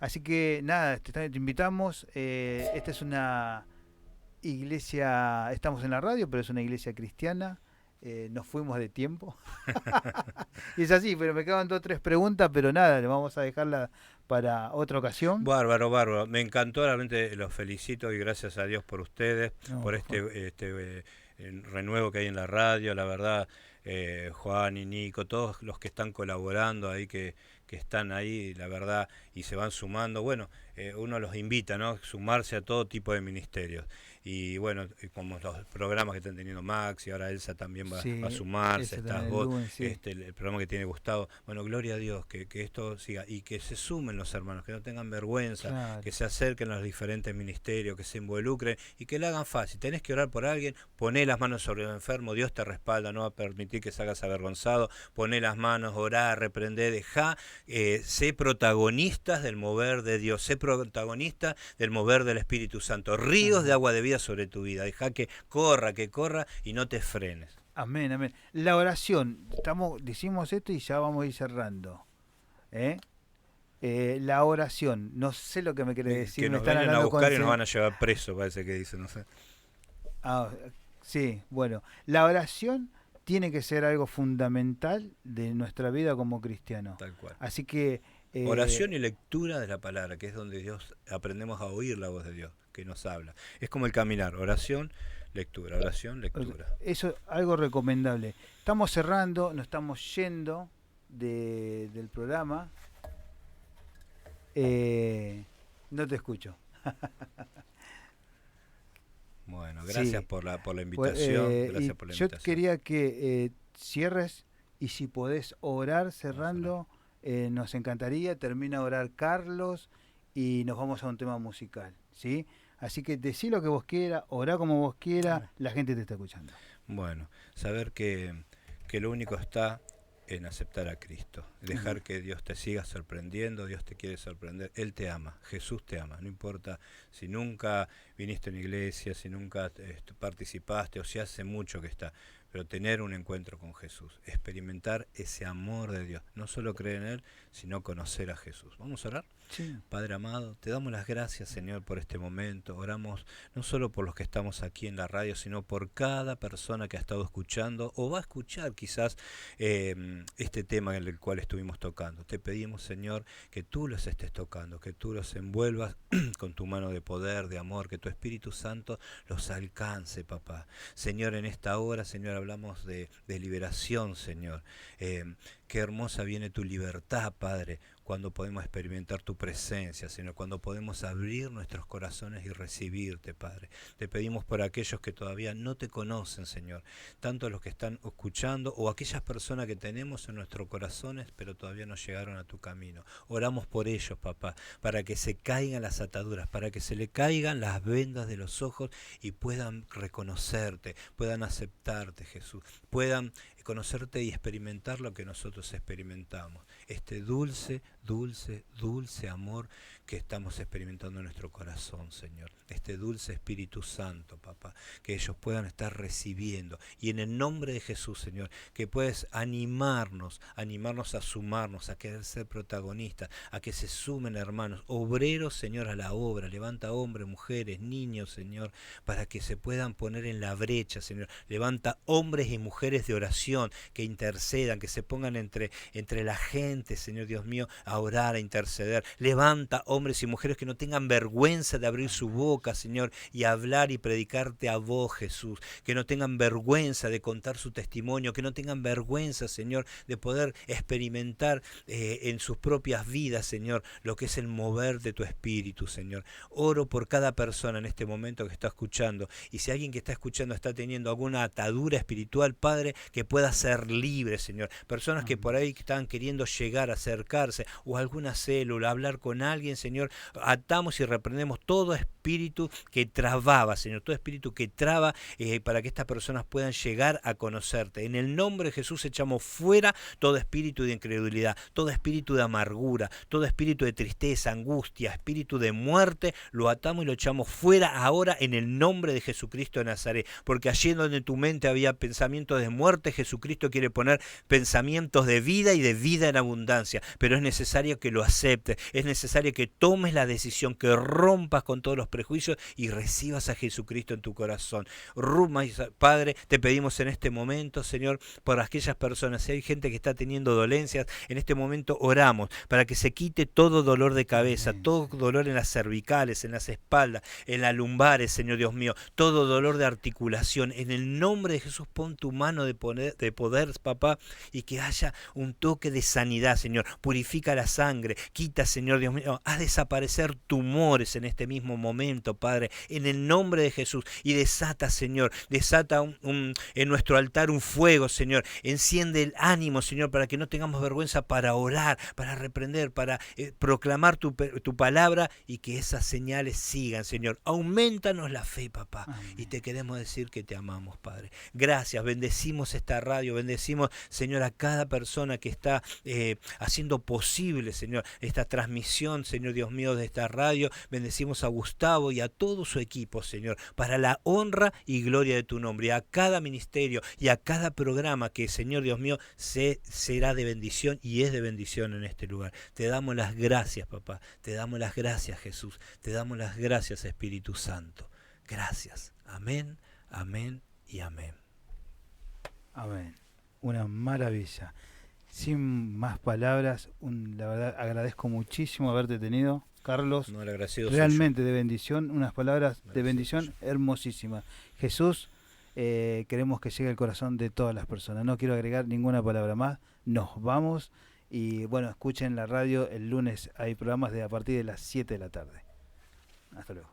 Así que nada, te invitamos. Esta es una iglesia, estamos en la radio, pero es una iglesia cristiana. Nos fuimos de tiempo. Y es así, pero me quedan 2 o 3 preguntas, pero nada, le vamos a dejarla para otra ocasión. Bárbaro. Me encantó, realmente los felicito y gracias a Dios por ustedes, por este renuevo que hay en la radio, la verdad. Juan y Nico, todos los que están colaborando ahí, que están ahí, la verdad, y se van sumando. Bueno, uno los invita, ¿no? Sumarse a todo tipo de ministerios. Y bueno, como los programas que están teniendo Max y ahora Elsa también va a sumarse, estás vos, lunes, sí. El programa que tiene Gustavo. Bueno, gloria a Dios, que esto siga y que se sumen los hermanos, que no tengan vergüenza, claro. Que se acerquen a los diferentes ministerios, que se involucren y que le hagan fácil. Tenés que orar por alguien, poné las manos sobre el enfermo, Dios te respalda, no va a permitir que salgas avergonzado, poné las manos, orá, reprendé, dejá, sé protagonistas del mover de Dios, sé protagonista del mover del Espíritu Santo, ríos de agua de vida sobre tu vida, deja que corra y no te frenes. Amén. La oración, decimos esto y ya vamos a ir cerrando. La oración, no sé lo que me quiere decir. Que nos vengan a buscar y nos van a llevar preso, parece que dice, no sé. Sí, bueno, la oración tiene que ser algo fundamental de nuestra vida como cristianos. Tal cual. Así que Oración y lectura de la palabra, que es donde Dios aprendemos a oír la voz de Dios, que nos habla. Es como el caminar, oración, lectura, oración, lectura. Eso es algo recomendable. Estamos cerrando, nos estamos yendo del programa. No te escucho. Bueno, gracias Sí. por la invitación. Gracias por la Yo invitación. quería que cierres y si podés orar cerrando, nos encantaría. Termina de orar Carlos y nos vamos a un tema musical, ¿sí? Así que decí lo que vos quieras, orá como vos quieras, la gente te está escuchando. Bueno, saber que lo único está en aceptar a Cristo, dejar que Dios te siga sorprendiendo. Dios te quiere sorprender, Él te ama, Jesús te ama, no importa si nunca viniste a una iglesia, si nunca participaste o si hace mucho que está, pero tener un encuentro con Jesús, experimentar ese amor de Dios, no solo creer en Él, sino conocer a Jesús. ¿Vamos a orar? Sí. Padre amado, te damos las gracias, Señor, por este momento. Oramos no solo por los que estamos aquí en la radio, sino por cada persona que ha estado escuchando o va a escuchar quizás este tema en el cual estuvimos tocando. Te pedimos, Señor, que tú los estés tocando, que tú los envuelvas con tu mano de poder, de amor, que tu Espíritu Santo los alcance, papá. Señor, en esta hora, Señor, hablamos de liberación, Señor. Qué hermosa viene tu libertad, Padre, cuando podemos experimentar tu presencia, Señor, cuando podemos abrir nuestros corazones y recibirte, Padre. Te pedimos por aquellos que todavía no te conocen, Señor, tanto los que están escuchando o aquellas personas que tenemos en nuestros corazones, pero todavía no llegaron a tu camino. Oramos por ellos, papá, para que se caigan las ataduras, para que se le caigan las vendas de los ojos y puedan reconocerte, puedan aceptarte, Jesús, puedan conocerte y experimentar lo que nosotros experimentamos. Este dulce, dulce, dulce amor que estamos experimentando en nuestro corazón, Señor. Este dulce Espíritu Santo, papá, que ellos puedan estar recibiendo. Y en el nombre de Jesús, Señor, que puedes animarnos a sumarnos, a querer ser protagonistas, a que se sumen hermanos, obreros, Señor, a la obra. Levanta hombres, mujeres, niños, Señor, para que se puedan poner en la brecha, Señor. Levanta hombres y mujeres de oración, que intercedan, que se pongan entre la gente, Señor Dios mío, a orar, a interceder. Levanta hombres y mujeres que no tengan vergüenza de abrir su boca, Señor, y hablar y predicarte a vos, Jesús. Que no tengan vergüenza de contar su testimonio, que no tengan vergüenza, Señor, de poder experimentar en sus propias vidas, Señor, lo que es el mover de tu Espíritu, Señor. Oro por cada persona en este momento que está escuchando, y si alguien que está escuchando está teniendo alguna atadura espiritual, Padre, que pueda ser libre, Señor. Personas que por ahí están queriendo llegar, acercarse, o alguna célula, hablar con alguien, Señor, atamos y reprendemos todo espíritu que trababa, Señor, todo espíritu que traba para que estas personas puedan llegar a conocerte. En el nombre de Jesús echamos fuera todo espíritu de incredulidad, todo espíritu de amargura, todo espíritu de tristeza, angustia, espíritu de muerte, lo atamos y lo echamos fuera ahora en el nombre de Jesucristo de Nazaret, porque allí donde en tu mente había pensamientos de muerte, Jesucristo quiere poner pensamientos de vida y de vida en abundancia, pero es necesario que lo aceptes, es necesario que tomes la decisión, que rompas con todos los prejuicios y recibas a Jesucristo en tu corazón. Padre, te pedimos en este momento, Señor, por aquellas personas, si hay gente que está teniendo dolencias, en este momento oramos para que se quite todo dolor de cabeza, todo dolor en las cervicales, en las espaldas, en las lumbares, Señor Dios mío, todo dolor de articulación. En el nombre de Jesús, pon tu mano de poder, papá, y que haya un toque de sanidad, Señor. Purifica la sangre, quita, Señor Dios mío, haz desaparecer tumores en este mismo momento, Padre, en el nombre de Jesús, y desata, Señor, desata en nuestro altar un fuego, Señor, enciende el ánimo, Señor, para que no tengamos vergüenza para orar, para reprender, para proclamar tu palabra, y que esas señales sigan, Señor. Aumentanos la fe, papá. Amén. Y te queremos decir que te amamos, Padre. Gracias, bendecimos esta radio, bendecimos, Señor, a cada persona que está haciendo posible, Señor, esta transmisión, Señor Dios mío, de esta radio. Bendecimos a Gustavo y a todo su equipo, Señor, para la honra y gloria de tu nombre, y a cada ministerio y a cada programa que, Señor Dios mío, será de bendición y es de bendición en este lugar. Te damos las gracias, papá, te damos las gracias, Jesús, te damos las gracias, Espíritu Santo. Gracias. Amén, amén y amén. Amén. Una maravilla. Sin más palabras, la verdad agradezco muchísimo haberte tenido, Carlos. No, el agradecido realmente de bendición, unas palabras de bendición hermosísimas. Jesús, queremos que llegue al corazón de todas las personas. No quiero agregar ninguna palabra más. Nos vamos y bueno, escuchen la radio el lunes. Hay programas a partir de las 7 de la tarde. Hasta luego.